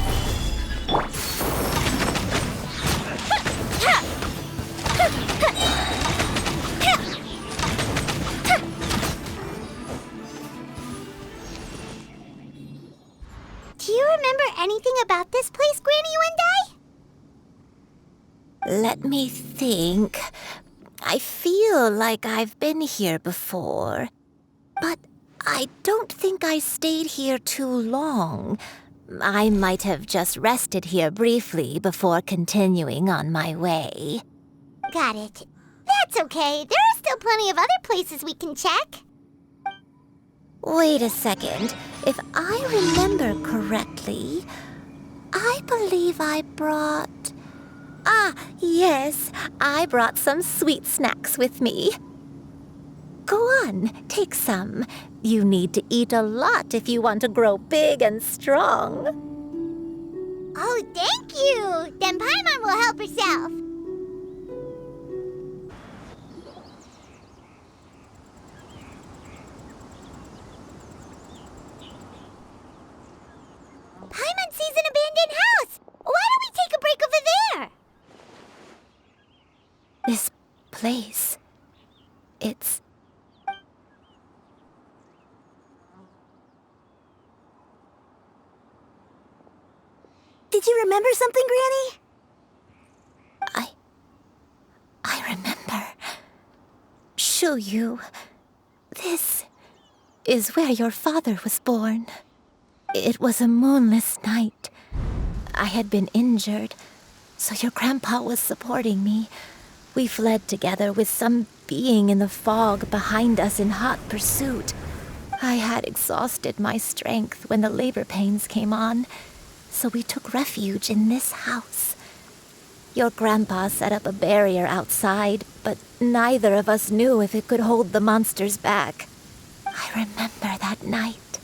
Do you remember anything about this place, Granny Wendai? Let me think. I feel like I've been here before, but I don't think I stayed here too long. I might have just rested here briefly before continuing on my way. Got it. That's okay. There are still plenty of other places we can check. Wait a second. If I remember correctly, I believe I brought... yes, I brought some sweet snacks with me. Go on, take some. You need to eat a lot if you want to grow big and strong. Oh, thank you! Then Paimon will help herself. Paimon sees an abandoned house! Why don't we take a break over there? This place... it's... Did you remember something, Granny? I remember. Shuyu, this is where your father was born. It was a moonless night. I had been injured, so your grandpa was supporting me. We fled together with some being in the fog behind us in hot pursuit. I had exhausted my strength when the labor pains came on, so we took refuge in this house. Your grandpa set up a barrier outside, but neither of us knew if it could hold the monsters back. I remember that night.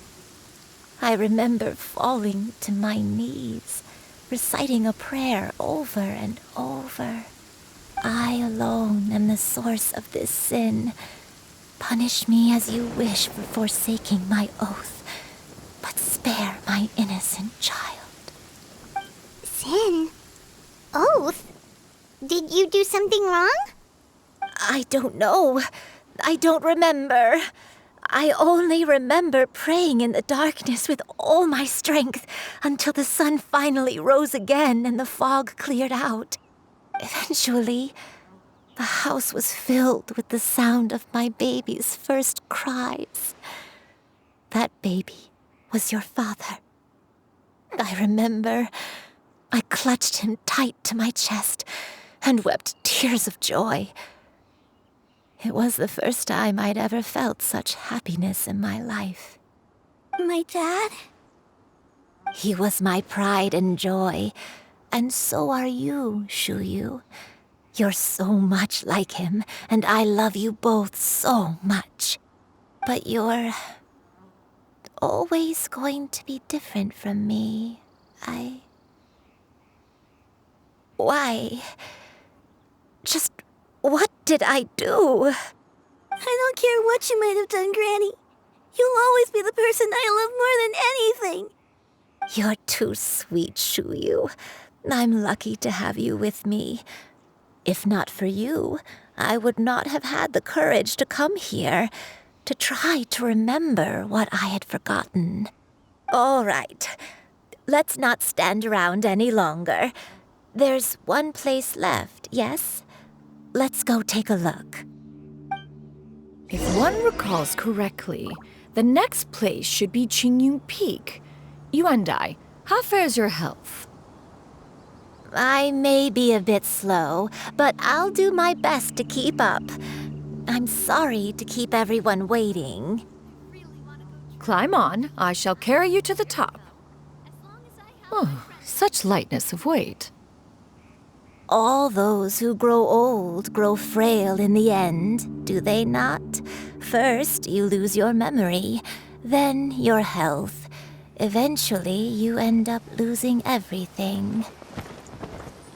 I remember falling to my knees, reciting a prayer over and over. I alone am the source of this sin. Punish me as you wish for forsaking my oath, but spare my innocent child. Sin? Oath? Did you do something wrong? I don't know. I don't remember. I only remember praying in the darkness with all my strength until the sun finally rose again and the fog cleared out. Eventually, The house was filled with the sound of my baby's first cries. That baby was your father. I remember I clutched him tight to my chest and wept tears of joy. It was the first time I'd ever felt such happiness in my life. My dad? He was my pride and joy, and so are you, Shuyu. You're so much like him, and I love you both so much. But you're always going to be different from me. Why? Just what did I do? I don't care what you might have done, Granny. You'll always be the person I love more than anything. You're too sweet, Shuyu. I'm lucky to have you with me. If not for you, I would not have had the courage to come here, to try to remember what I had forgotten. All right, let's not stand around any longer. There's one place left, yes? Let's go take a look. If one recalls correctly, the next place should be Qingyun Peak. Yuandai, how fares your health? I may be a bit slow, but I'll do my best to keep up. I'm sorry to keep everyone waiting. Climb on, I shall carry you to the top. Oh, such lightness of weight. All those who grow old grow frail in the end, do they not? First, you lose your memory, then your health. Eventually, you end up losing everything.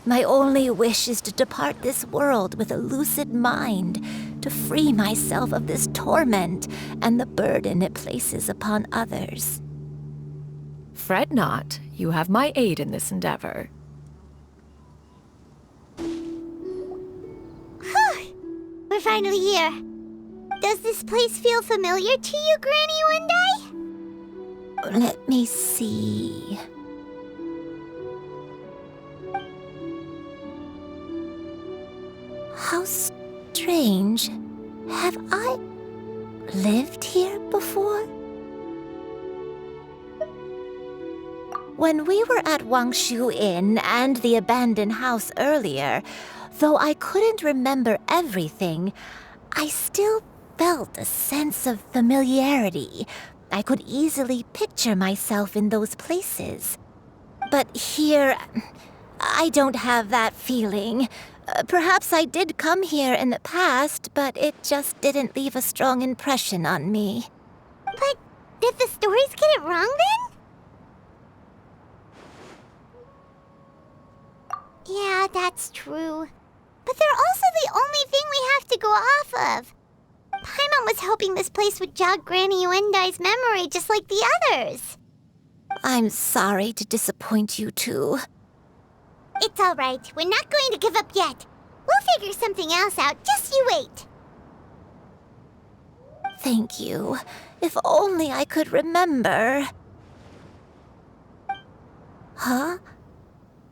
My only wish is to depart this world with a lucid mind, to free myself of this torment and the burden it places upon others. Fret not, you have my aid in this endeavor. We're finally here. Does this place feel familiar to you, Granny Yuandai? Let me see. How strange. Have I lived here before? When we were at Wangshu Inn and the abandoned house earlier, though I couldn't remember everything, I still felt a sense of familiarity. I could easily picture myself in those places. But here, I don't have that feeling. Perhaps I did come here in the past, but it just didn't leave a strong impression on me. But did the stories get it wrong then? Yeah, that's true. But they're also the only thing we have to go off of. Paimon was hoping this place would jog Granny Yuandai's memory just like the others. I'm sorry to disappoint you two. It's all right. We're not going to give up yet. We'll figure something else out. Just you wait. Thank you. If only I could remember. Huh?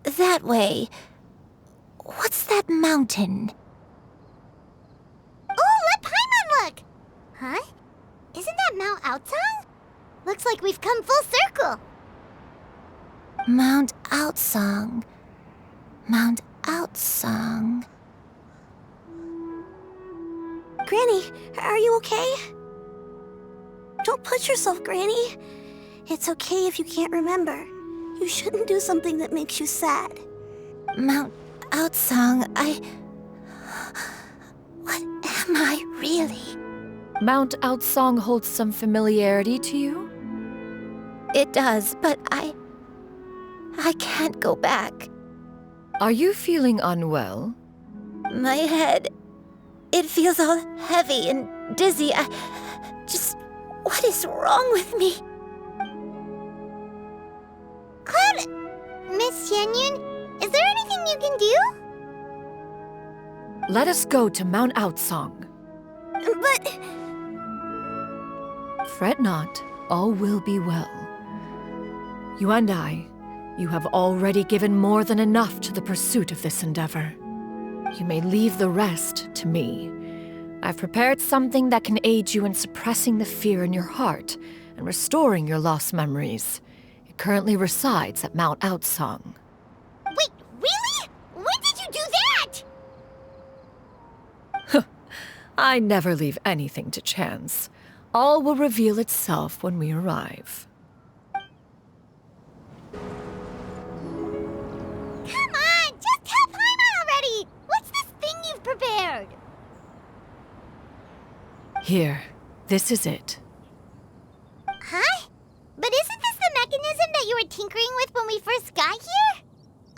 That way. What's that mountain? Oh, let Paimon look! Huh? Isn't that Mount Outsong? Looks like we've come full circle. Mount Outsong. Mount Outsong. Granny, are you okay? Don't push yourself, Granny. It's okay if you can't remember. You shouldn't do something that makes you sad. Mount Outsong, what am I really? Mount Outsong holds some familiarity to you? It does, but I can't go back. Are you feeling unwell? My head, it feels all heavy and dizzy. What is wrong with me? Cloud, Miss Yenyun, is there anything you can do? Let us go to Mount Outsong. But... Fret not, all will be well. Yuandai, you have already given more than enough to the pursuit of this endeavor. You may leave the rest to me. I've prepared something that can aid you in suppressing the fear in your heart and restoring your lost memories. It currently resides at Mount Outsong. Wait, really? When did you do that? I never leave anything to chance. All will reveal itself when we arrive. Come on, just tell Paimon already! What's this thing you've prepared? Here, this is it. Huh? But isn't this the mechanism that you were tinkering with when we first got here?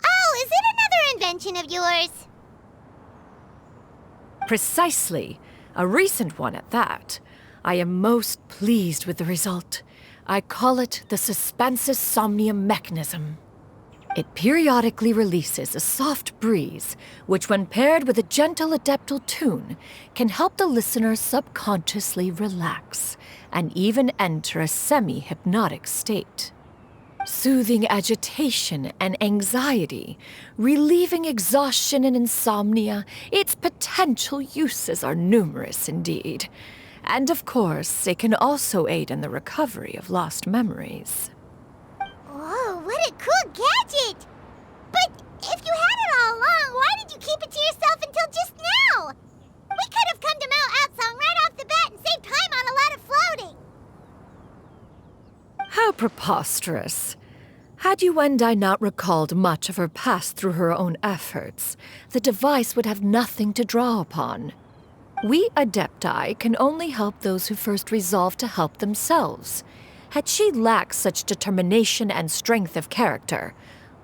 Oh, is it another invention of yours? Precisely. A recent one at that. I am most pleased with the result. I call it the Suspensus Somnium mechanism. It periodically releases a soft breeze, which when paired with a gentle adeptal tune, can help the listener subconsciously relax and even enter a semi-hypnotic state. Soothing agitation and anxiety, relieving exhaustion and insomnia, its potential uses are numerous indeed. And of course, it can also aid in the recovery of lost memories. Whoa, what a cool gadget! But if you had it all along, why did you keep it to yourself until just now? We could have come to Mount Outsong right off the bat and saved time on a lot of floating. How preposterous. Had Yuendai not recalled much of her past through her own efforts, the device would have nothing to draw upon. We Adepti can only help those who first resolve to help themselves. Had she lacked such determination and strength of character,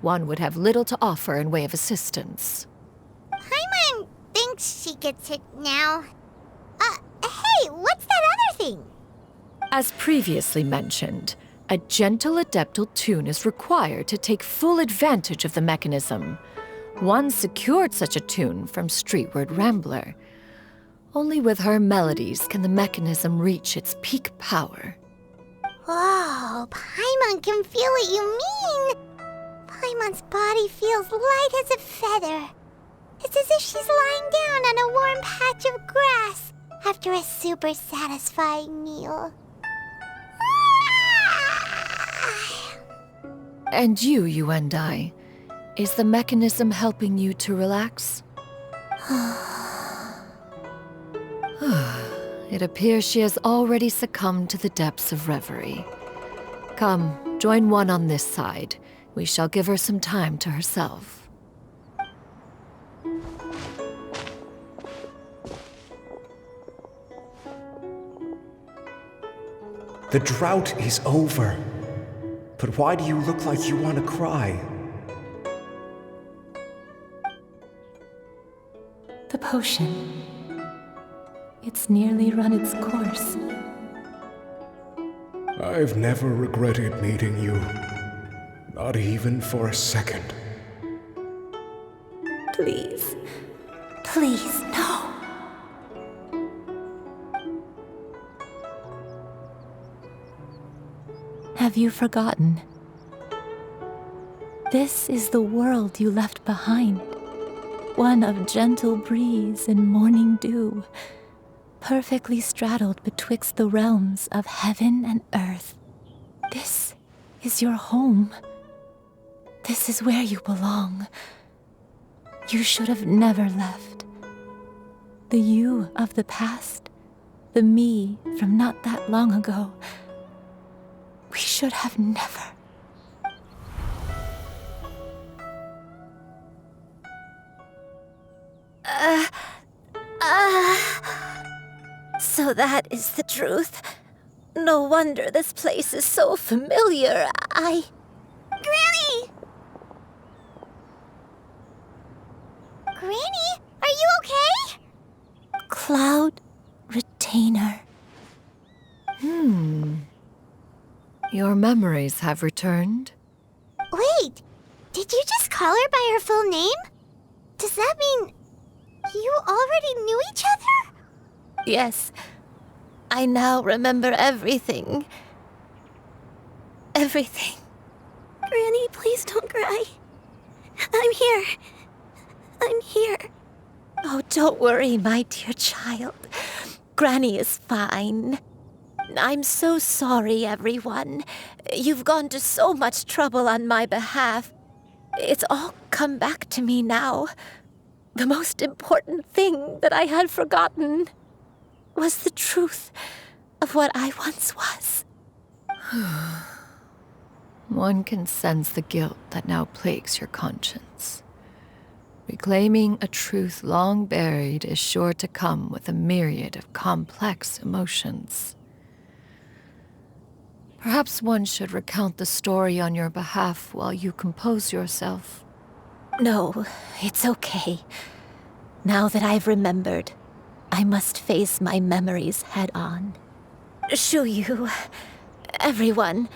one would have little to offer in way of assistance. Paimon thinks she gets it now. Hey, what's that other thing? As previously mentioned, a gentle adeptal tune is required to take full advantage of the mechanism. One secured such a tune from Streetward Rambler. Only with her melodies can the mechanism reach its peak power. Whoa, Paimon can feel what you mean. Paimon's body feels light as a feather. It's as if she's lying down on a warm patch of grass after a super satisfying meal. And you and I, is the mechanism helping you to relax? It appears she has already succumbed to the depths of reverie. Come, join one on this side. We shall give her some time to herself. The drought is over. But why do you look like you want to cry? The potion. It's nearly run its course. I've never regretted meeting you. Not even for a second. Please. Please, no. Have you forgotten? This is the world you left behind. One of gentle breeze and morning dew, perfectly straddled betwixt the realms of heaven and earth. This is your home. This is where you belong. You should have never left. The you of the past, the me from not that long ago, we should have never. So that is the truth. No wonder this place is so familiar. Granny! Granny, are you okay? Cloud Retainer. Your memories have returned? Wait, did you just call her by her full name? Does that mean you already knew each other? Yes. I now remember everything. Everything. Granny, please don't cry. I'm here. I'm here. Oh, don't worry, my dear child. Granny is fine. I'm so sorry, everyone. You've gone to so much trouble on my behalf. It's all come back to me now. The most important thing that I had forgotten was the truth of what I once was. One can sense the guilt that now plagues your conscience. Reclaiming a truth long buried is sure to come with a myriad of complex emotions. Perhaps one should recount the story on your behalf while you compose yourself. No, it's okay. Now that I've remembered, I must face my memories head on. Shuyu, everyone,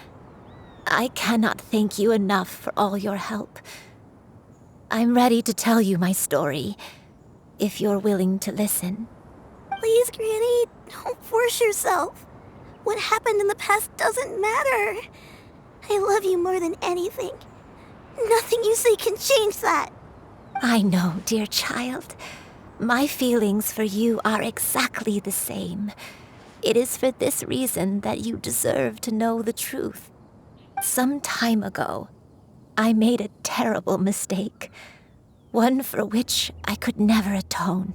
I cannot thank you enough for all your help. I'm ready to tell you my story, if you're willing to listen. Please, Granny, don't force yourself. What happened in the past doesn't matter. I love you more than anything. Nothing you say can change that. I know, dear child. My feelings for you are exactly the same. It is for this reason that you deserve to know the truth. Some time ago, I made a terrible mistake. One for which I could never atone.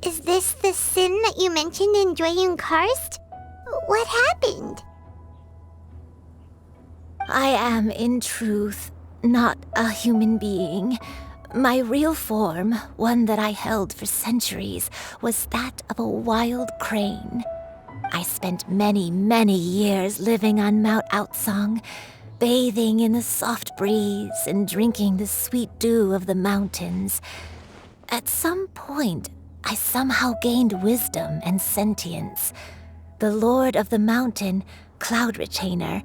Is this the sin that you mentioned in Dwayne Karst? What happened? I am, in truth, not a human being. My real form, one that I held for centuries, was that of a wild crane. I spent many, many years living on Mount Outsong, bathing in the soft breeze and drinking the sweet dew of the mountains. At some point, I somehow gained wisdom and sentience. The Lord of the Mountain, Cloud Retainer,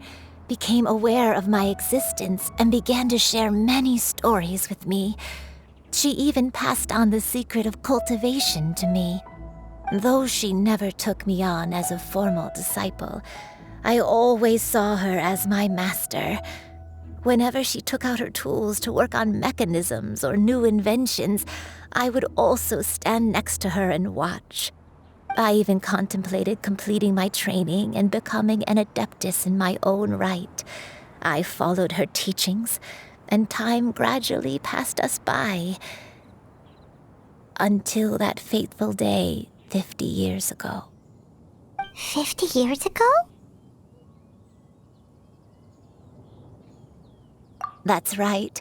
became aware of my existence and began to share many stories with me. She even passed on the secret of cultivation to me. Though she never took me on as a formal disciple, I always saw her as my master. Whenever she took out her tools to work on mechanisms or new inventions, I would also stand next to her and watch. I even contemplated completing my training and becoming an adeptus in my own right. I followed her teachings, and time gradually passed us by. Until that fateful day 50 years ago. 50 years ago? That's right.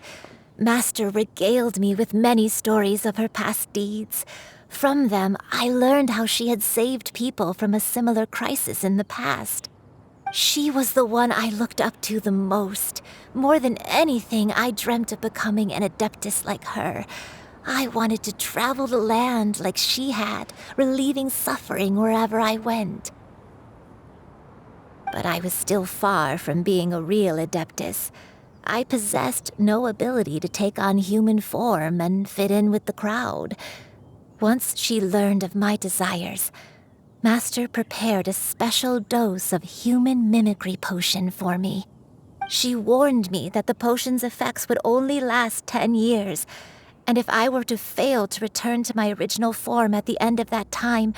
Master regaled me with many stories of her past deeds. From them, I learned how she had saved people from a similar crisis in the past. She was the one I looked up to the most. More than anything, I dreamt of becoming an adeptus like her. I wanted to travel the land like she had, relieving suffering wherever I went. But I was still far from being a real adeptus. I possessed no ability to take on human form and fit in with the crowd. Once she learned of my desires, Master prepared a special dose of human mimicry potion for me. She warned me that the potion's effects would only last 10 years, and if I were to fail to return to my original form at the end of that time,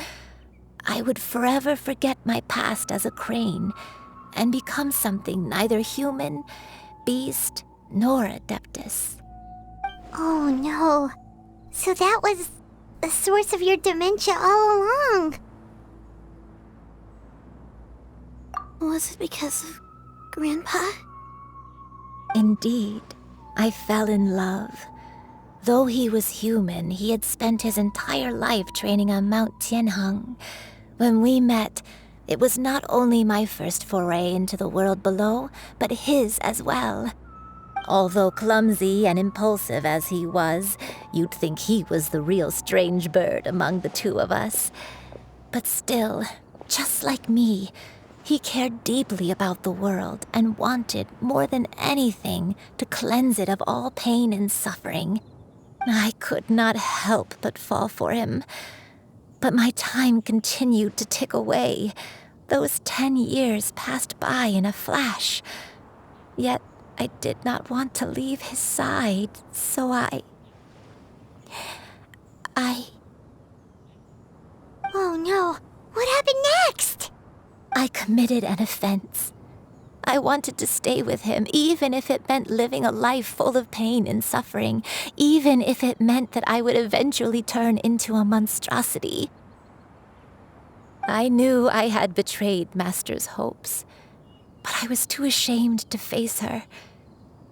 I would forever forget my past as a crane and become something neither human, beast, nor adeptus. Oh no. So that was the source of your dementia all along. Was it because of Grandpa? Indeed, I fell in love. Though he was human, he had spent his entire life training on Mount Tianheng. When we met, it was not only my first foray into the world below, but his as well. Although clumsy and impulsive as he was, you'd think he was the real strange bird among the two of us. But still, just like me, he cared deeply about the world and wanted, more than anything, to cleanse it of all pain and suffering. I could not help but fall for him. But my time continued to tick away. Those 10 years passed by in a flash. Yet I did not want to leave his side, so Oh no, what happened next? I committed an offense. I wanted to stay with him, even if it meant living a life full of pain and suffering, even if it meant that I would eventually turn into a monstrosity. I knew I had betrayed Master's hopes, but I was too ashamed to face her.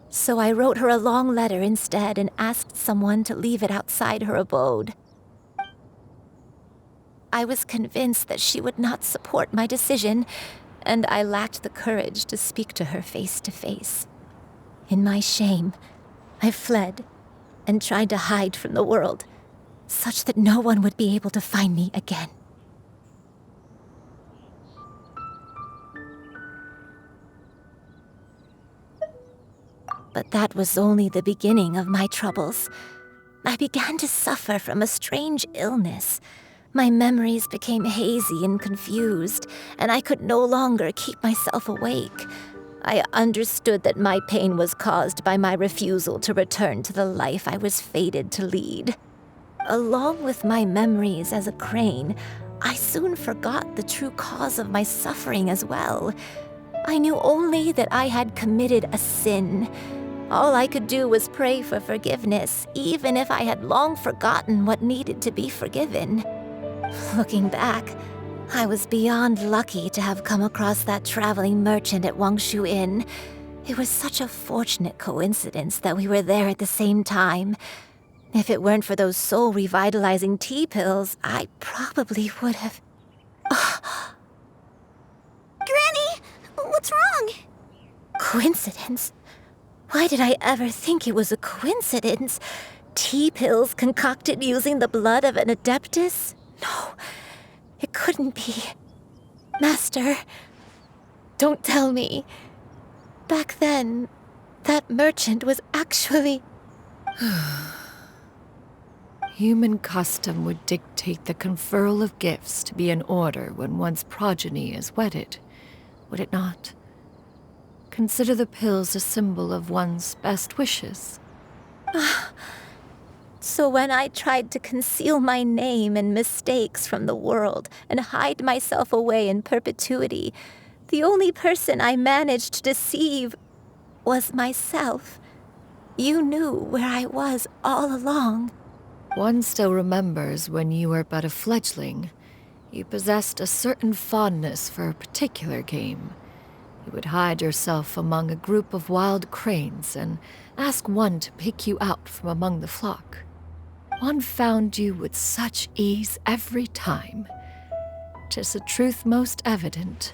So I wrote her a long letter instead and asked someone to leave it outside her abode. I was convinced that she would not support my decision, and I lacked the courage to speak to her face to face. In my shame, I fled and tried to hide from the world, such that no one would be able to find me again. But that was only the beginning of my troubles. I began to suffer from a strange illness. My memories became hazy and confused, and I could no longer keep myself awake. I understood that my pain was caused by my refusal to return to the life I was fated to lead. Along with my memories as a crane, I soon forgot the true cause of my suffering as well. I knew only that I had committed a sin. All I could do was pray for forgiveness, even if I had long forgotten what needed to be forgiven. Looking back, I was beyond lucky to have come across that traveling merchant at Wangshu Inn. It was such a fortunate coincidence that we were there at the same time. If it weren't for those soul-revitalizing tea pills, I probably would have... Granny, what's wrong? Coincidence? Why did I ever think it was a coincidence? Tea pills concocted using the blood of an Adeptus? No, it couldn't be. Master, don't tell me. Back then, that merchant was actually... Human custom would dictate the conferral of gifts to be in order when one's progeny is wedded, would it not? Consider the pills a symbol of one's best wishes. So when I tried to conceal my name and mistakes from the world and hide myself away in perpetuity, the only person I managed to deceive was myself. You knew where I was all along. One still remembers when you were but a fledgling. You possessed a certain fondness for a particular game. You would hide yourself among a group of wild cranes and ask one to pick you out from among the flock. One found you with such ease every time. 'Tis a truth most evident.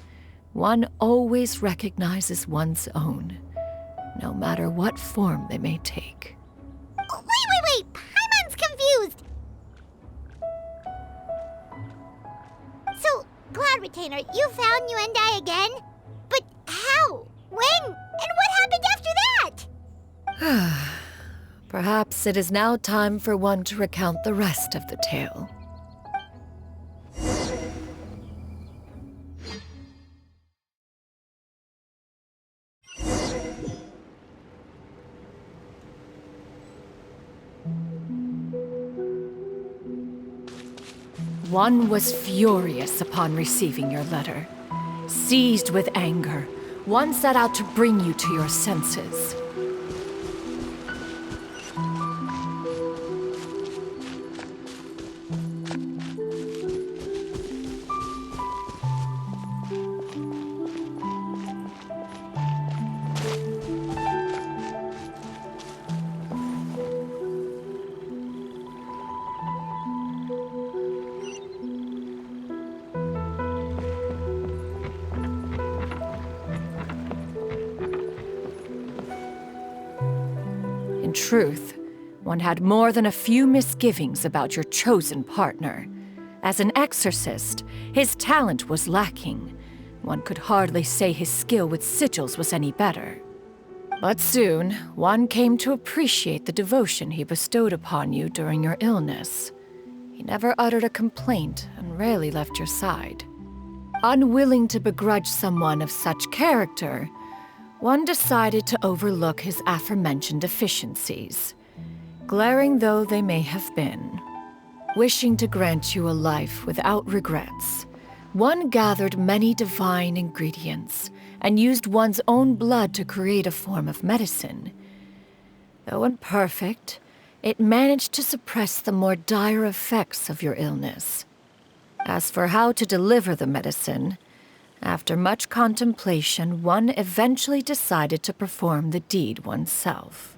One always recognizes one's own, no matter what form they may take. Wait! Paimon's confused! So, Cloud Retainer, you found Yuendai again? But how? When? And what happened after that? Perhaps it is now time for one to recount the rest of the tale. One was furious upon receiving your letter. Seized with anger, one set out to bring you to your senses. In truth, one had more than a few misgivings about your chosen partner. As an exorcist, his talent was lacking. One could hardly say his skill with sigils was any better. But soon, one came to appreciate the devotion he bestowed upon you during your illness. He never uttered a complaint and rarely left your side. Unwilling to begrudge someone of such character, one decided to overlook his aforementioned deficiencies, glaring though they may have been. Wishing to grant you a life without regrets, one gathered many divine ingredients and used one's own blood to create a form of medicine. Though imperfect, it managed to suppress the more dire effects of your illness. As for how to deliver the medicine, after much contemplation, one eventually decided to perform the deed oneself.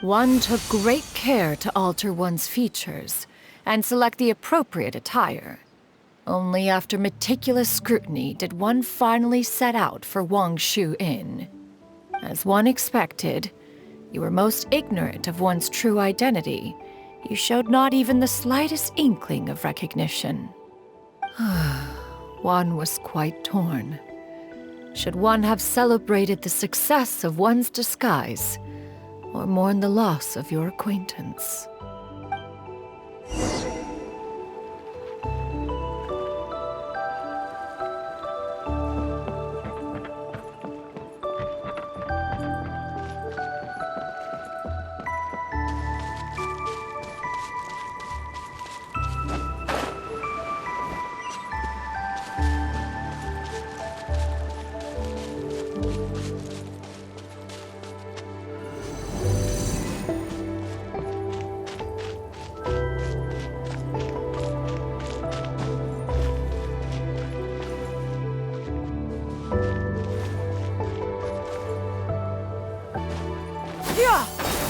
One took great care to alter one's features and select the appropriate attire. Only after meticulous scrutiny did one finally set out for Wangshu Inn. As one expected, you were most ignorant of one's true identity. You showed not even the slightest inkling of recognition. One was quite torn. Should one have celebrated the success of one's disguise, or mourn the loss of your acquaintance?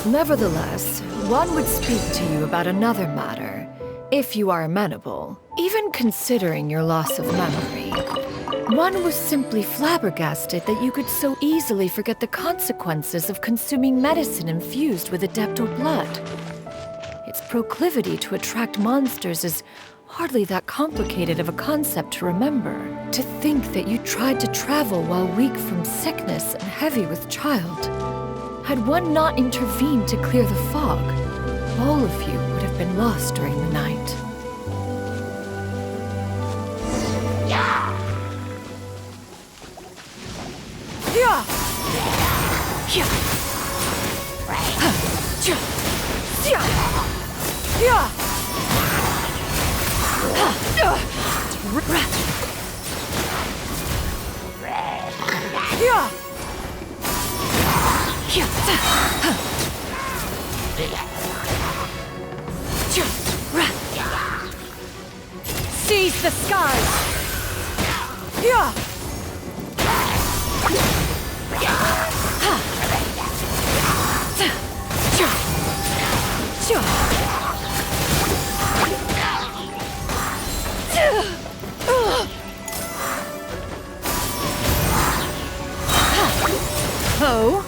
Nevertheless, one would speak to you about another matter, if you are amenable. Even considering your loss of memory, one was simply flabbergasted that you could so easily forget the consequences of consuming medicine infused with Adepto blood. Its proclivity to attract monsters is hardly that complicated of a concept to remember. To think that you tried to travel while weak from sickness and heavy with child. Had one not intervened to clear the fog, all of you would have been lost during the night. Seize the skies! Oh!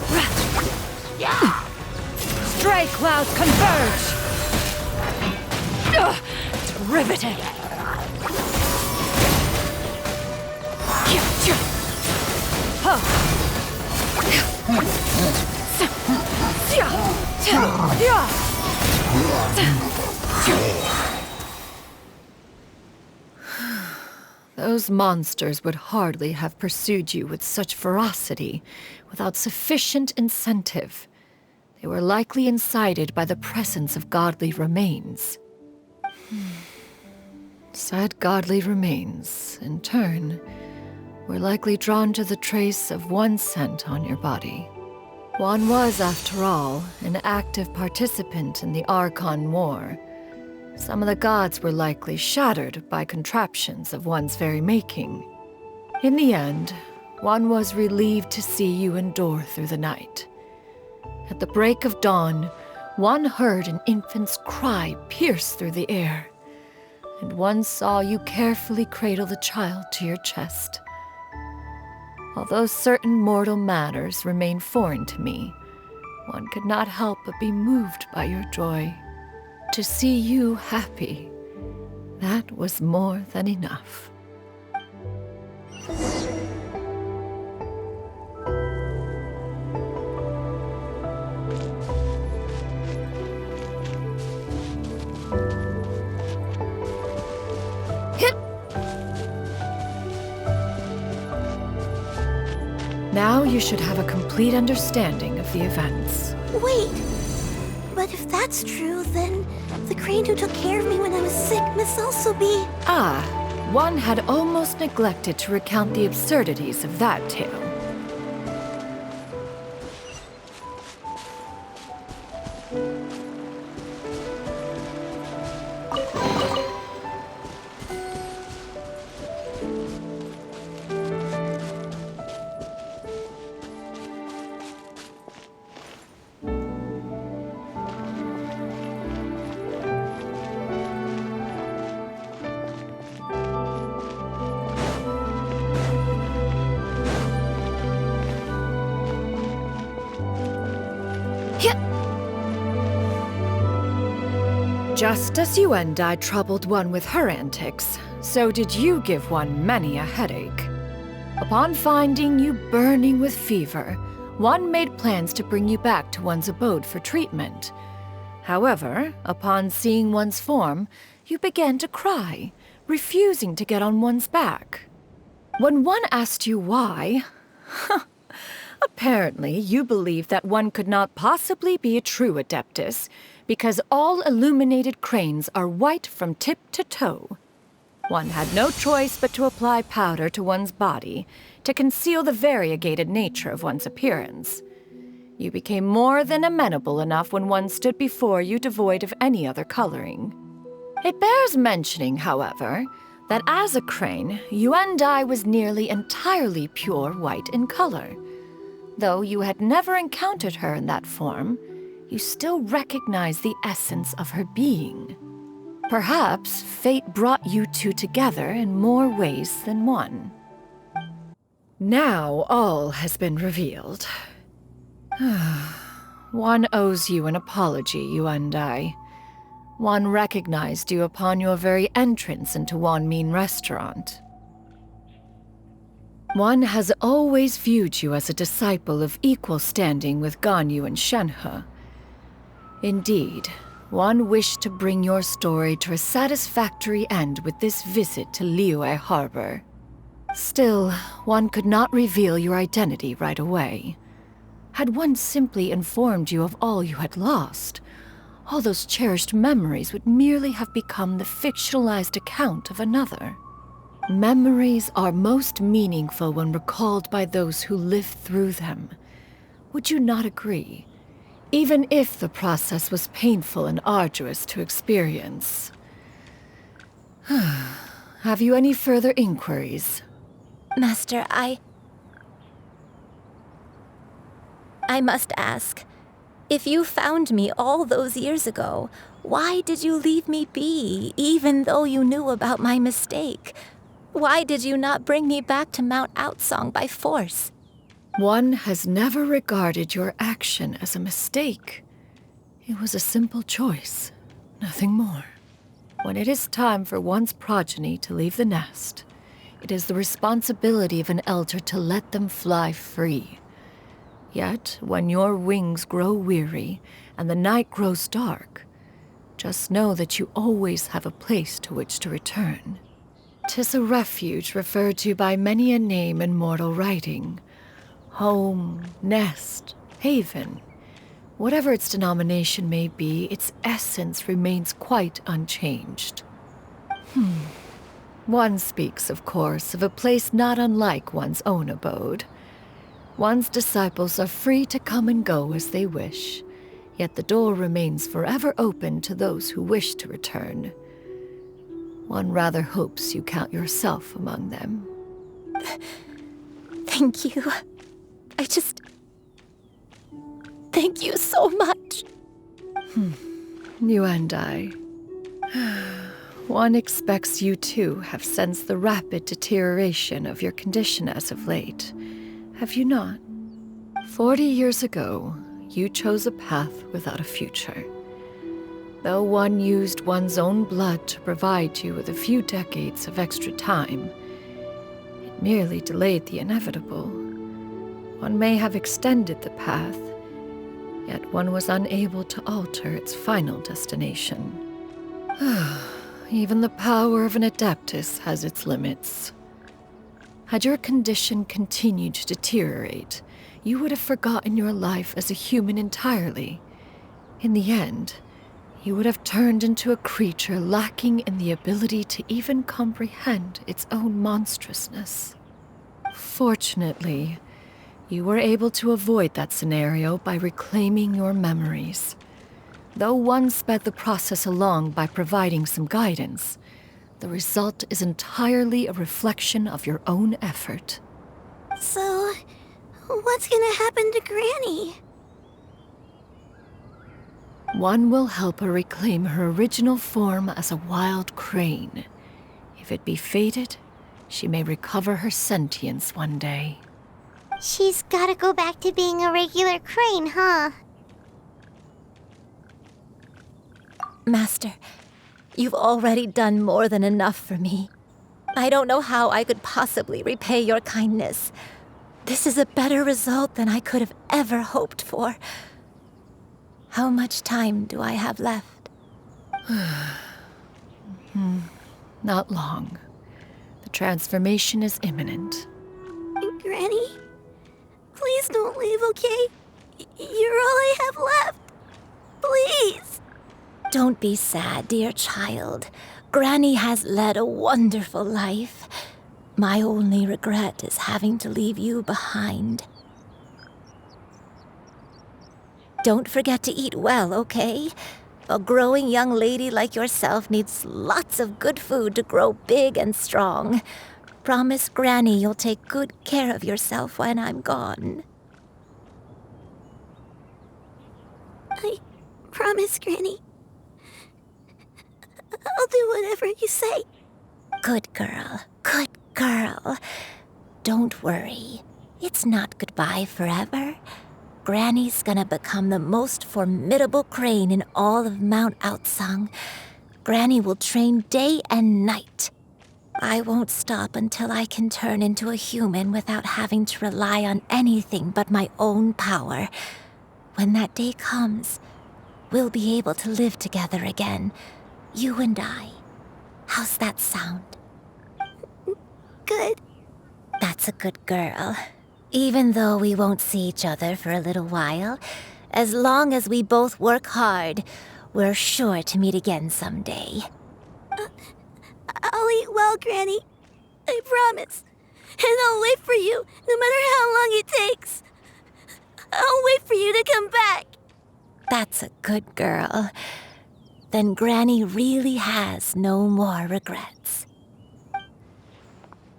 Stray clouds converge! Riveted! Those monsters would hardly have pursued you with such ferocity without sufficient incentive. They were likely incited by the presence of godly remains. Said godly remains, in turn, were likely drawn to the trace of one scent on your body. One was, after all, an active participant in the Archon War. Some of the gods were likely shattered by contraptions of one's very making. In the end, one was relieved to see you endure through the night. At the break of dawn, one heard an infant's cry pierce through the air, and one saw you carefully cradle the child to your chest. Although certain mortal matters remain foreign to me, one could not help but be moved by your joy. To see you happy, that was more than enough. Now you should have a complete understanding of the events. Wait! But if that's true, then the crane who took care of me when I was sick must also be... Ah, one had almost neglected to recount the absurdities of that tale. Just as you and I troubled one with her antics, so did you give one many a headache. Upon finding you burning with fever, one made plans to bring you back to one's abode for treatment. However, upon seeing one's form, you began to cry, refusing to get on one's back. When one asked you why, apparently you believed that one could not possibly be a true Adeptus, because all illuminated cranes are white from tip to toe. One had no choice but to apply powder to one's body to conceal the variegated nature of one's appearance. You became more than amenable enough when one stood before you devoid of any other coloring. It bears mentioning, however, that as a crane, Yuendai was nearly entirely pure white in color. Though you had never encountered her in that form, you still recognize the essence of her being. Perhaps fate brought you two together in more ways than one. Now all has been revealed. One owes you an apology, Yuendai. One recognized you upon your very entrance into Wanmin restaurant. One has always viewed you as a disciple of equal standing with Gань Юй and Shэнь Hэ. Indeed, one wished to bring your story to a satisfactory end with this visit to Liyue Harbor. Still, one could not reveal your identity right away. Had one simply informed you of all you had lost, all those cherished memories would merely have become the fictionalized account of another. Memories are most meaningful when recalled by those who lived through them. Would you not agree? Even if the process was painful and arduous to experience. Have you any further inquiries? Master, I must ask, if you found me all those years ago, why did you leave me be, even though you knew about my mistake? Why did you not bring me back to Mount Outsong by force? One has never regarded your action as a mistake. It was a simple choice, nothing more. When it is time for one's progeny to leave the nest, it is the responsibility of an elder to let them fly free. Yet, when your wings grow weary and the night grows dark, just know that you always have a place to which to return. 'Tis a refuge referred to by many a name in mortal writing. Home, nest, haven. Whatever its denomination may be, its essence remains quite unchanged. One speaks, of course, of a place not unlike one's own abode. One's disciples are free to come and go as they wish, yet the door remains forever open to those who wish to return. One rather hopes you count yourself among them. Thank you. Thank you so much. You and I. One expects you too have sensed the rapid deterioration of your condition as of late, have you not? 40 years ago, you chose a path without a future. Though one used one's own blood to provide you with a few decades of extra time, it merely delayed the inevitable. One may have extended the path, yet one was unable to alter its final destination. Even the power of an Adeptus has its limits. Had your condition continued to deteriorate, you would have forgotten your life as a human entirely. In the end, you would have turned into a creature lacking in the ability to even comprehend its own monstrousness. Fortunately, you were able to avoid that scenario by reclaiming your memories. Though one sped the process along by providing some guidance, the result is entirely a reflection of your own effort. So, what's gonna happen to Granny? One will help her reclaim her original form as a wild crane. If it be fated, she may recover her sentience one day. She's gotta go back to being a regular crane, huh? Master, you've already done more than enough for me. I don't know how I could possibly repay your kindness. This is a better result than I could have ever hoped for. How much time do I have left? Not long. The transformation is imminent. Granny? Please don't leave, okay? You're all I have left. Please. Don't be sad, dear child. Granny has led a wonderful life. My only regret is having to leave you behind. Don't forget to eat well, okay? A growing young lady like yourself needs lots of good food to grow big and strong. Promise Granny you'll take good care of yourself when I'm gone. I promise, Granny. I'll do whatever you say. Good girl, good girl. Don't worry. It's not goodbye forever. Granny's gonna become the most formidable crane in all of Mount Outsung. Granny will train day and night. I won't stop until I can turn into a human without having to rely on anything but my own power. When that day comes, we'll be able to live together again, you and I. How's that sound? Good. That's a good girl. Even though we won't see each other for a little while, as long as we both work hard, we're sure to meet again someday. I'll eat well, Granny. I promise. And I'll wait for you, no matter how long it takes. I'll wait for you to come back. That's a good girl. Then Granny really has no more regrets.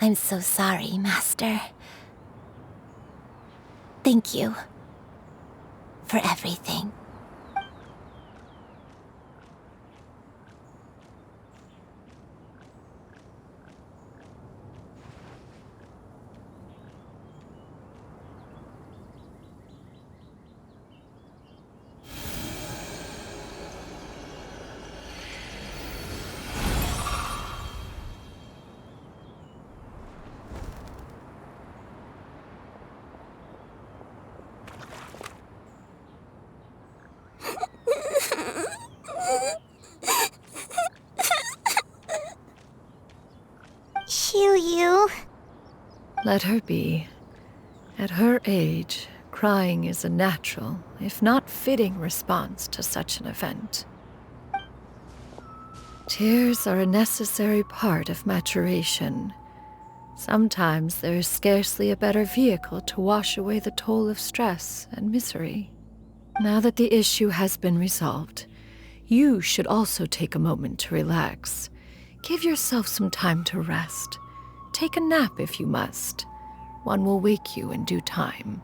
I'm so sorry, Master. Thank you for everything. You. Let her be. At her age, crying is a natural, if not fitting, response to such an event. Tears are a necessary part of maturation. Sometimes there is scarcely a better vehicle to wash away the toll of stress and misery. Now that the issue has been resolved, you should also take a moment to relax. Give yourself some time to rest. Take a nap if you must. One will wake you in due time.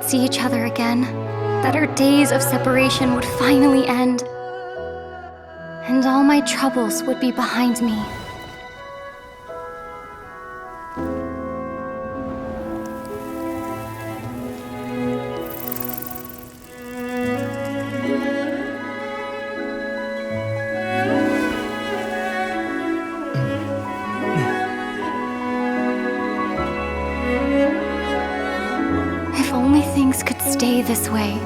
see each other again, that our days of separation would finally end, and all my troubles would be behind me. If only things could stay this way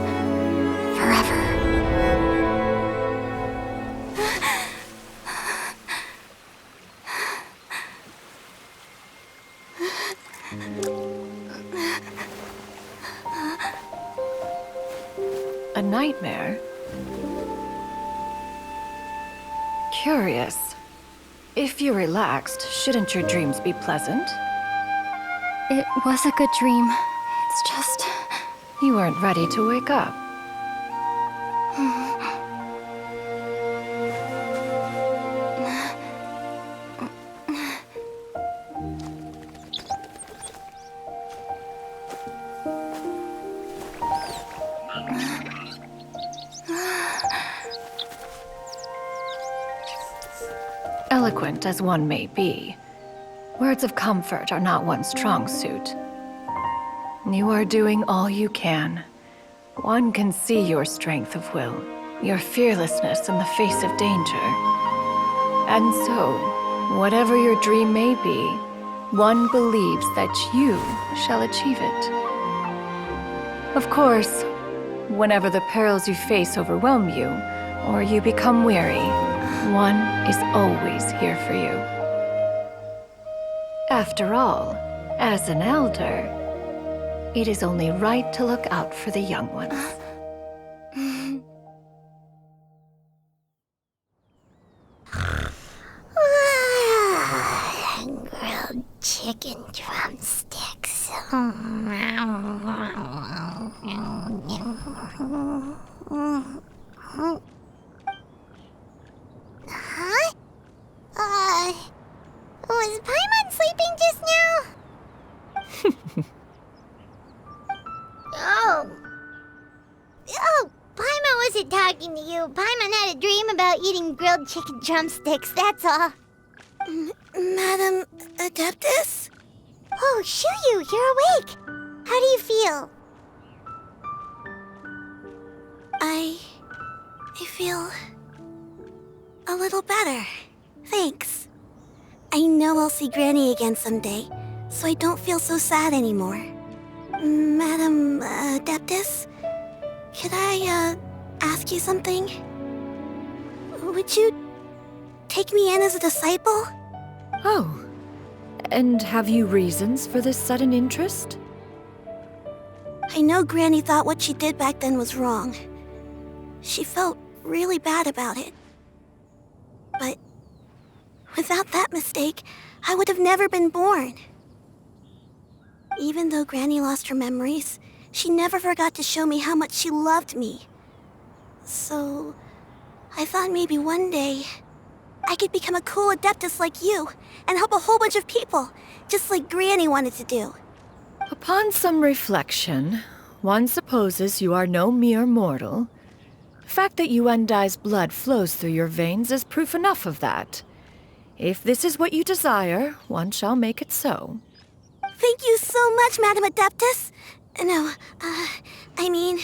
forever. A nightmare? Curious. If you're relaxed, shouldn't your dreams be pleasant? It was a good dream. It's just... You weren't ready to wake up. Eloquent as one may be, words of comfort are not one's strong suit. You are doing all you can. One can see your strength of will, your fearlessness in the face of danger. And so, whatever your dream may be, one believes that you shall achieve it. Of course, whenever the perils you face overwhelm you, or you become weary, one is always here for you. After all, as an elder, it is only right to look out for the young ones. Grilled chicken drumsticks. Huh? Was Paimon sleeping just now? Oh, Paimon wasn't talking to you. Paimon had a dream about eating grilled chicken drumsticks, that's all. Madam Adeptus? Oh, Shuyu, you're awake. How do you feel? I feel a little better. Thanks. I know I'll see Granny again someday, so I don't feel so sad anymore. Madam Adeptus, could I ask you something? Would you take me in as a disciple? Oh, and have you reasons for this sudden interest? I know Granny thought what she did back then was wrong. She felt really bad about it. But without that mistake, I would have never been born. Even though Granny lost her memories, she never forgot to show me how much she loved me. So, I thought maybe one day I could become a cool Adeptus like you and help a whole bunch of people, just like Granny wanted to do. Upon some reflection, one supposes you are no mere mortal. The fact that Yuendai's blood flows through your veins is proof enough of that. If this is what you desire, one shall make it so. Thank you so much, Madam Adeptus. No, I mean...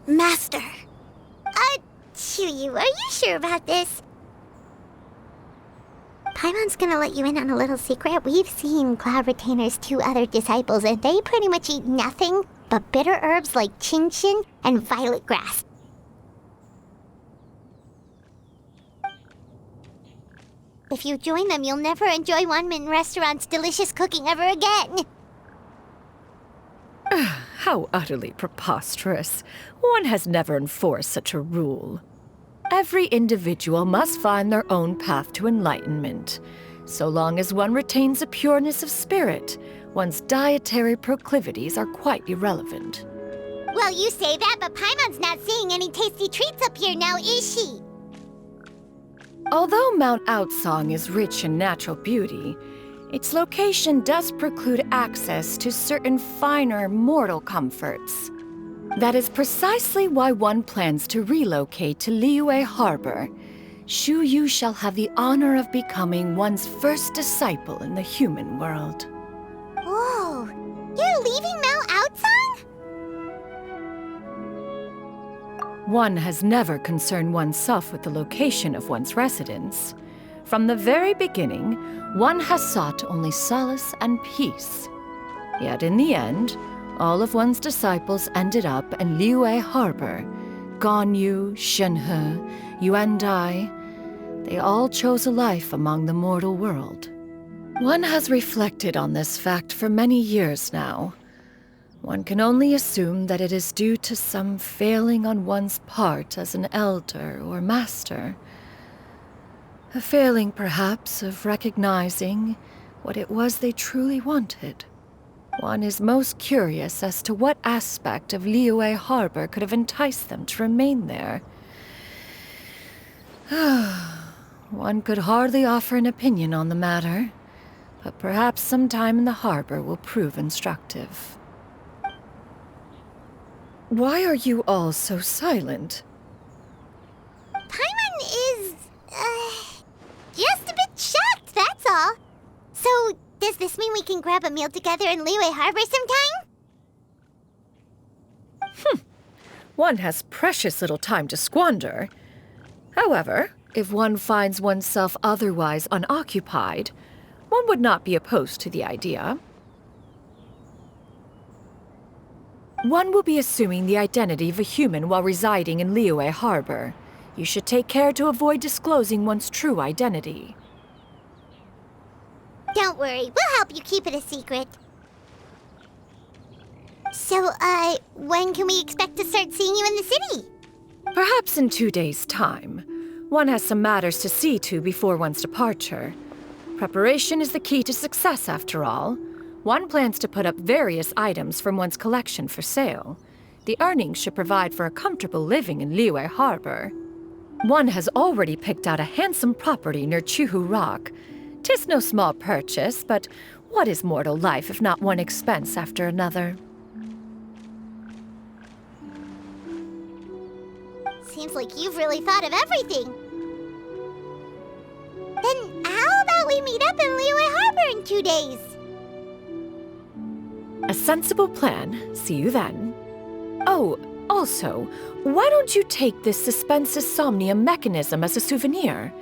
Master. Chuyu, are you sure about this? Paimon's gonna let you in on a little secret. We've seen Cloud Retainer's 2 other disciples, and they pretty much eat nothing but bitter herbs like chin-chin and violet grass. If you join them, you'll never enjoy Wanmin Restaurant's delicious cooking ever again. How utterly preposterous. One has never enforced such a rule. Every individual must find their own path to enlightenment. So long as one retains a pureness of spirit, one's dietary proclivities are quite irrelevant. Well, you say that, but Paimon's not seeing any tasty treats up here now, is she? Although Mount Outsong is rich in natural beauty, Its location does preclude access to certain finer mortal comforts. That is precisely why one plans to relocate to Liyue Harbor. Shu Yu shall have the honor of becoming one's first disciple in the human world. Whoa! You're leaving Mount Outsang? One has never concerned oneself with the location of one's residence. From the very beginning, one has sought only solace and peace. Yet in the end, all of one's disciples ended up in Liyue Harbor. Gань Yuy, Shэнь Hэ, Yuan Dai, they all chose a life among the mortal world. One has reflected on this fact for many years now. One can only assume that it is due to some failing on one's part as an elder or master. A failing, perhaps, of recognizing what it was they truly wanted. One is most curious as to what aspect of Liyue Harbor could have enticed them to remain there. One could hardly offer an opinion on the matter, but perhaps some time in the harbor will prove instructive. Why are you all so silent? Paimon is, just a bit shocked, that's all. So, does this mean we can grab a meal together in Liyue Harbor sometime? One has precious little time to squander. However, if one finds oneself otherwise unoccupied, one would not be opposed to the idea. One will be assuming the identity of a human while residing in Liyue Harbor. You should take care to avoid disclosing one's true identity. Don't worry, we'll help you keep it a secret. So, when can we expect to start seeing you in the city? Perhaps in 2 days' time. One has some matters to see to before one's departure. Preparation is the key to success, after all. One plans to put up various items from one's collection for sale. The earnings should provide for a comfortable living in Liyue Harbor. One has already picked out a handsome property near Chuhu Rock. 'Tis no small purchase, but what is mortal life if not one expense after another? Seems like you've really thought of everything. Then how about we meet up in Liyue Harbor in 2 days? A sensible plan. See you then. Oh, also, why don't you take this suspensus somnium mechanism as a souvenir?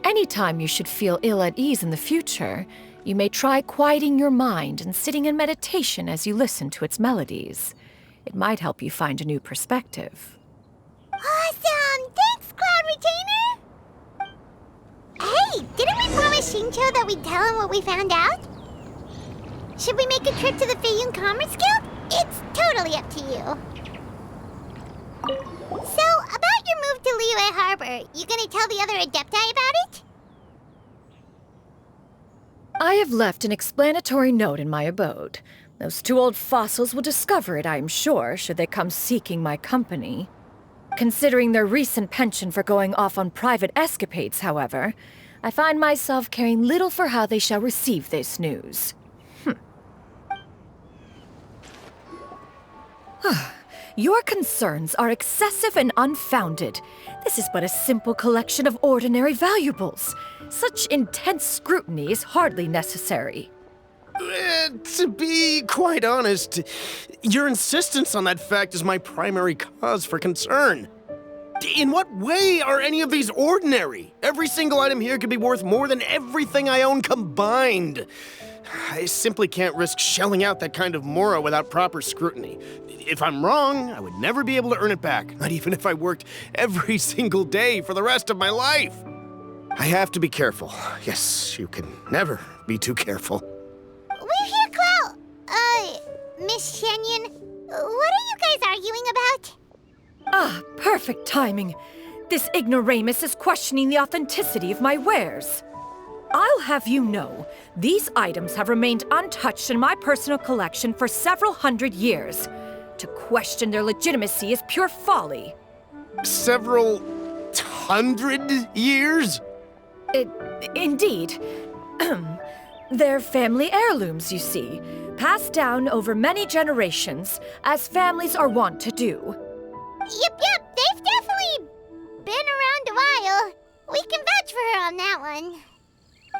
Anytime you should feel ill at ease in the future, you may try quieting your mind and sitting in meditation as you listen to its melodies. It might help you find a new perspective. Awesome! Thanks, Cloud Retainer! Hey, didn't we promise Shincho that we'd tell him what we found out? Should we make a trip to the Feiyun Commerce Guild? It's totally up to you. So, about your move to Liyue Harbor, you gonna tell the other Adepti about it? I have left an explanatory note in my abode. Those 2 old fossils will discover it, I am sure, should they come seeking my company. Considering their recent penchant for going off on private escapades, however, I find myself caring little for how they shall receive this news. Your concerns are excessive and unfounded. This is but a simple collection of ordinary valuables. Such intense scrutiny is hardly necessary. To be quite honest, your insistence on that fact is my primary cause for concern. In what way are any of these ordinary? Every single item here could be worth more than everything I own combined. I simply can't risk shelling out that kind of mora without proper scrutiny. If I'm wrong, I would never be able to earn it back, not even if I worked every single day for the rest of my life. I have to be careful. Yes, you can never be too careful. We're here, Cloud. Miss Shenyan, what are you guys arguing about? Ah, perfect timing. This ignoramus is questioning the authenticity of my wares. I'll have you know, these items have remained untouched in my personal collection for several hundred years. To question their legitimacy is pure folly. Several hundred years? Indeed. They're family heirlooms, you see, passed down over many generations, as families are wont to do. Yep, they've definitely been around a while. We can vouch for her on that one.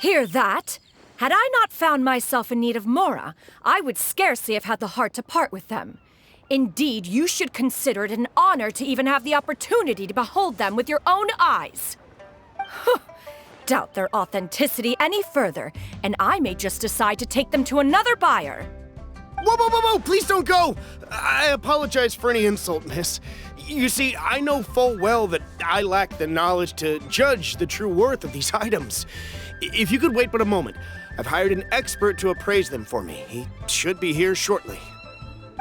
Hear that? Had I not found myself in need of Mora, I would scarcely have had the heart to part with them. Indeed, you should consider it an honor to even have the opportunity to behold them with your own eyes. Doubt their authenticity any further, and I may just decide to take them to another buyer. Whoa! Please don't go! I apologize for any insult, miss. You see, I know full well that I lack the knowledge to judge the true worth of these items. If you could wait but a moment, I've hired an expert to appraise them for me. He should be here shortly.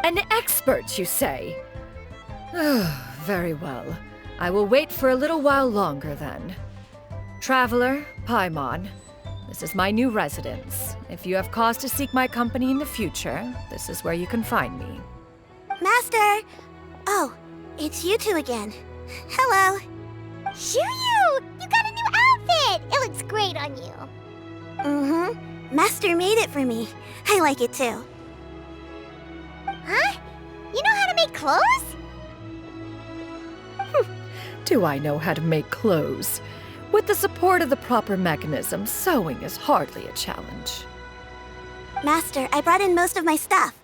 An expert, you say? Very well. I will wait for a little while longer, then. Traveler, Paimon, this is my new residence. If you have cause to seek my company in the future, this is where you can find me. Master! Oh, it's you two again. Hello. Shuyu! You got a new outfit! It looks great on you. Mm-hmm. Master made it for me. I like it too. Huh? You know how to make clothes? Do I know how to make clothes? With the support of the proper mechanism, sewing is hardly a challenge. Master, I brought in most of my stuff.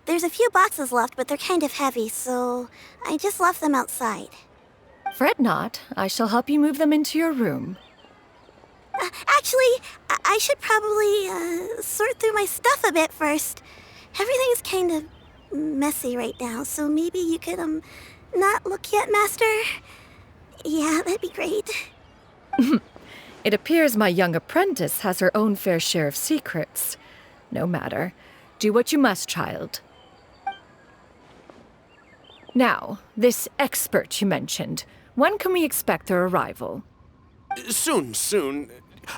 There's a few boxes left, but they're kind of heavy, so I just left them outside. Fret not. I shall help you move them into your room. Actually, I should probably sort through my stuff a bit first. Everything's kind of messy right now, so maybe you could, not look yet, Master? Yeah, that'd be great. It appears my young apprentice has her own fair share of secrets. No matter. Do what you must, child. Now, this expert you mentioned, when can we expect their arrival? Soon.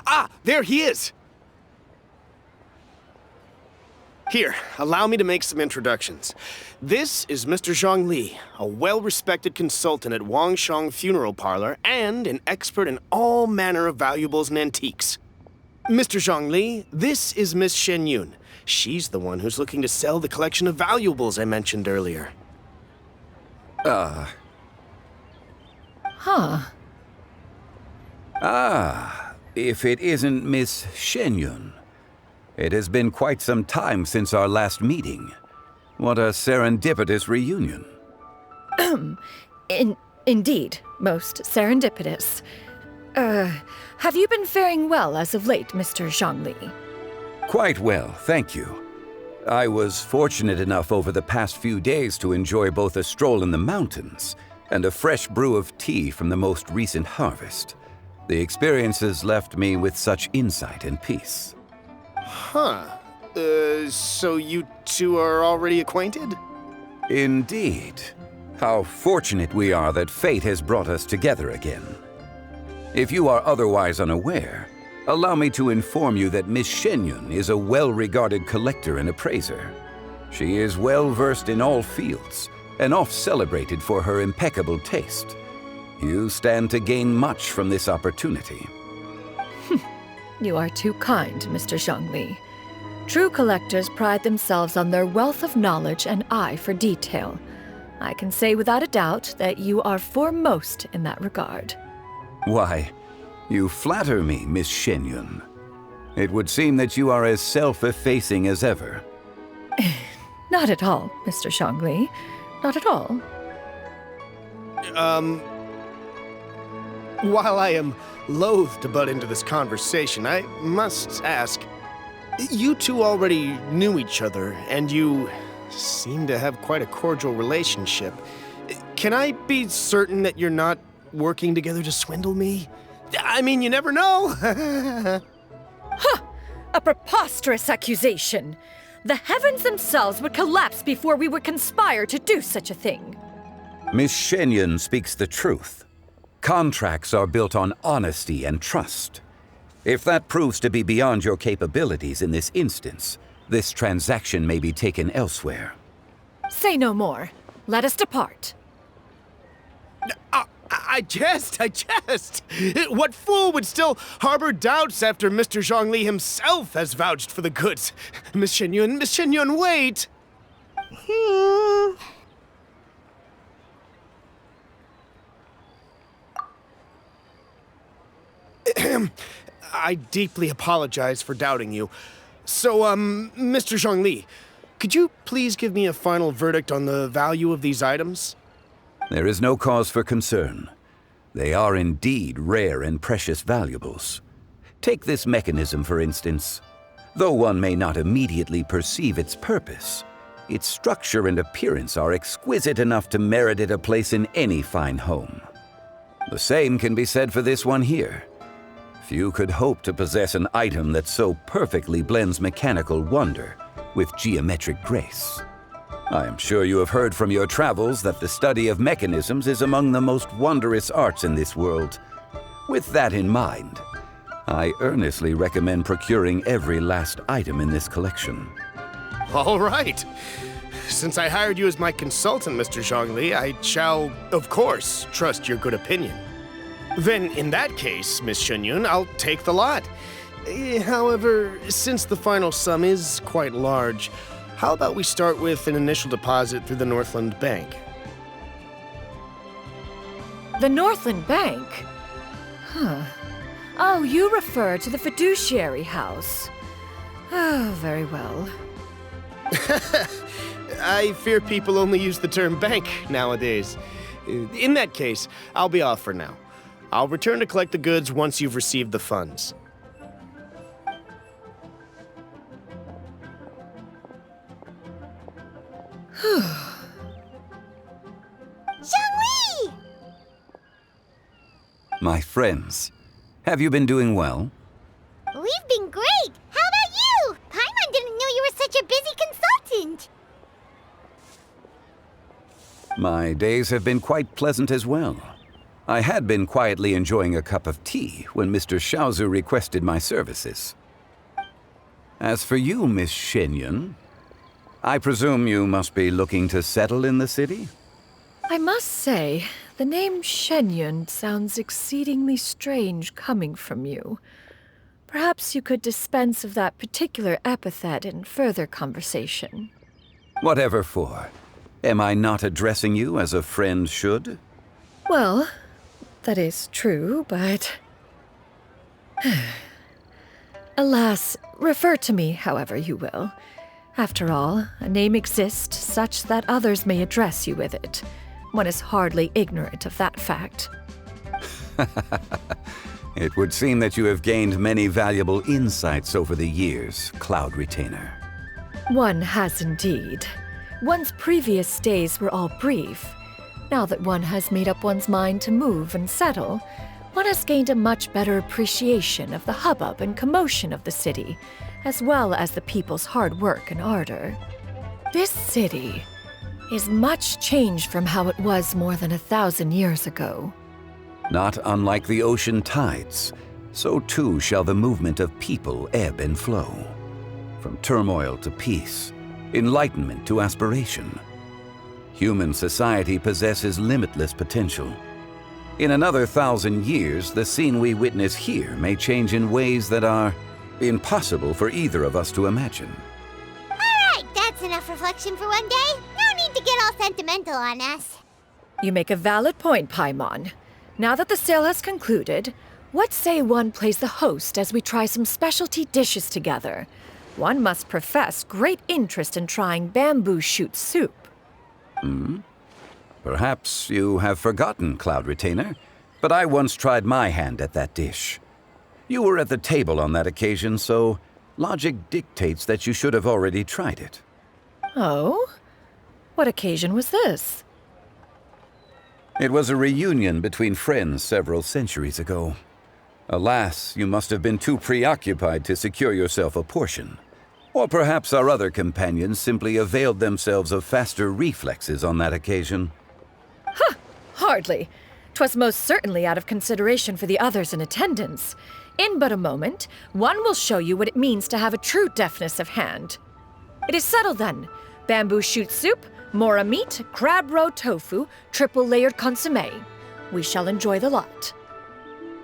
Ah, there he is! Here, allow me to make some introductions. This is Mr. Zhang Li, a well-respected consultant at Wangshang Funeral Parlor and an expert in all manner of valuables and antiques. Mr. Zhang Li, this is Miss Shen Yun. She's the one who's looking to sell the collection of valuables I mentioned earlier. Huh. If it isn't Miss Shen Yun. It has been quite some time since our last meeting. What a serendipitous reunion. Indeed, most serendipitous. Have you been faring well as of late, Mr. Zhang Li? Quite well, thank you. I was fortunate enough over the past few days to enjoy both a stroll in the mountains and a fresh brew of tea from the most recent harvest. The experiences left me with such insight and peace. Huh. So you two are already acquainted? Indeed. How fortunate we are that fate has brought us together again. If you are otherwise unaware, allow me to inform you that Miss Shen Yun is a well-regarded collector and appraiser. She is well-versed in all fields, and oft-celebrated for her impeccable taste. You stand to gain much from this opportunity. You are too kind, Mr. Zhang Li. True collectors pride themselves on their wealth of knowledge and eye for detail. I can say without a doubt that you are foremost in that regard. Why, you flatter me, Miss Shen Yun. It would seem that you are as self-effacing as ever. Not at all, Mr. Zhang Li. Not at all. While I am loath to butt into this conversation, I must ask, you two already knew each other, and you seem to have quite a cordial relationship. Can I be certain that you're not working together to swindle me? I mean, you never know. Huh! A preposterous accusation. The heavens themselves would collapse before we would conspire to do such a thing. Miss Shen Yun speaks the truth. Contracts are built on honesty and trust. If that proves to be beyond your capabilities in this instance, this transaction may be taken elsewhere. Say no more. Let us depart. I I jest. What fool would still harbor doubts after Mr. Zhongli himself has vouched for the goods? Miss Shen Yun, wait! I deeply apologize for doubting you. So, Mr. Zhongli, could you please give me a final verdict on the value of these items? There is no cause for concern. They are indeed rare and precious valuables. Take this mechanism, for instance. Though one may not immediately perceive its purpose, its structure and appearance are exquisite enough to merit it a place in any fine home. The same can be said for this one here. Few could hope to possess an item that so perfectly blends mechanical wonder with geometric grace. I am sure you have heard from your travels that the study of mechanisms is among the most wondrous arts in this world. With that in mind, I earnestly recommend procuring every last item in this collection. All right. Since I hired you as my consultant, Mr. Zhongli, I shall, of course, trust your good opinion. Then, in that case, Miss Shen Yun, I'll take the lot. However, since the final sum is quite large, how about we start with an initial deposit through the Northland Bank? The Northland Bank? Huh. Oh, you refer to the fiduciary house. Oh, very well. I fear people only use the term bank nowadays. In that case, I'll be off for now. I'll return to collect the goods once you've received the funds. Zhongli! My friends, have you been doing well? We've been great! How about you? Paimon didn't know you were such a busy consultant! My days have been quite pleasant as well. I had been quietly enjoying a cup of tea when Mr. Xiaozu requested my services. As for you, Miss Shen Yun, I presume you must be looking to settle in the city? I must say, the name Shen Yun sounds exceedingly strange coming from you. Perhaps you could dispense of that particular epithet in further conversation. Whatever for. Am I not addressing you as a friend should? Well, that is true, but... Alas, refer to me however you will. After all, a name exists such that others may address you with it. One is hardly ignorant of that fact. It would seem that you have gained many valuable insights over the years, Cloud Retainer. One has indeed. One's previous days were all brief. Now that one has made up one's mind to move and settle, one has gained a much better appreciation of the hubbub and commotion of the city, as well as the people's hard work and ardor. This city is much changed from how it was more than 1,000 years ago. Not unlike the ocean tides, so too shall the movement of people ebb and flow. From turmoil to peace, enlightenment to aspiration. Human society possesses limitless potential. In another 1,000 years, the scene we witness here may change in ways that are impossible for either of us to imagine. Alright, that's enough reflection for one day. No need to get all sentimental on us. You make a valid point, Paimon. Now that the sale has concluded, what say one plays the host as we try some specialty dishes together? One must profess great interest in trying bamboo shoot soup. Perhaps you have forgotten, Cloud Retainer, but I once tried my hand at that dish. You were at the table on that occasion, so logic dictates that you should have already tried it. Oh? What occasion was this? It was a reunion between friends several centuries ago. Alas, you must have been too preoccupied to secure yourself a portion. Or perhaps our other companions simply availed themselves of faster reflexes on that occasion. Huh! Hardly. 'Twas most certainly out of consideration for the others in attendance. In but a moment, one will show you what it means to have a true deftness of hand. It is settled then. Bamboo shoot soup, mora meat, crab roe tofu, triple-layered consommé. we shall enjoy the lot.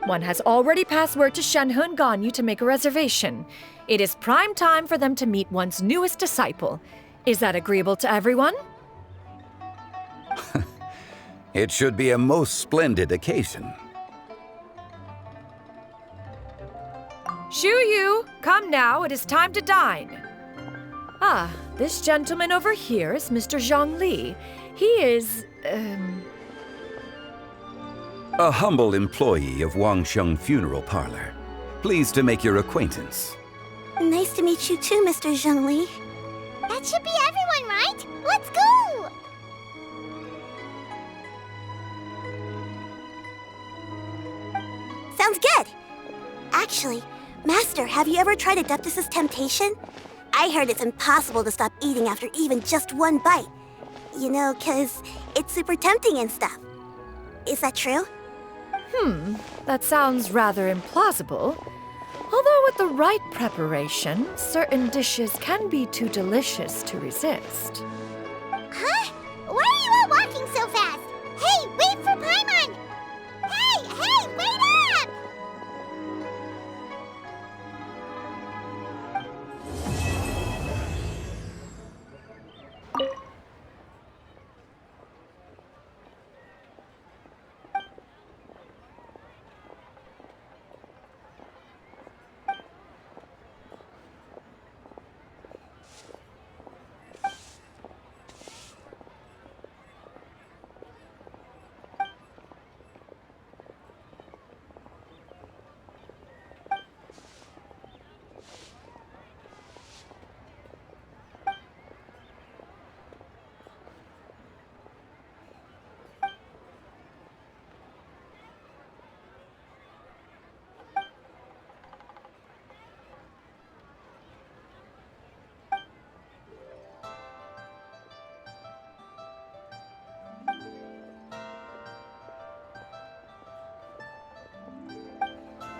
One has already passed word to Shэнь Hé and Gань Юй to make a reservation. It is prime time for them to meet one's newest disciple. Is that agreeable to everyone? It should be a most splendid occasion. Xu Yu, come now, it is time to dine. Ah, this gentleman over here is Mr. Zhang Li. He is, A humble employee of Wangsheng Funeral Parlor. Pleased to make your acquaintance. Nice to meet you too, Mr. Zhang Li. That should be everyone, right? Let's go! Sounds good. Actually, Master, have you ever tried Adeptus' temptation? I heard it's impossible to stop eating after even just one bite. You know, 'cause it's super tempting and stuff. Is that true? That sounds rather implausible. Although with the right preparation, certain dishes can be too delicious to resist.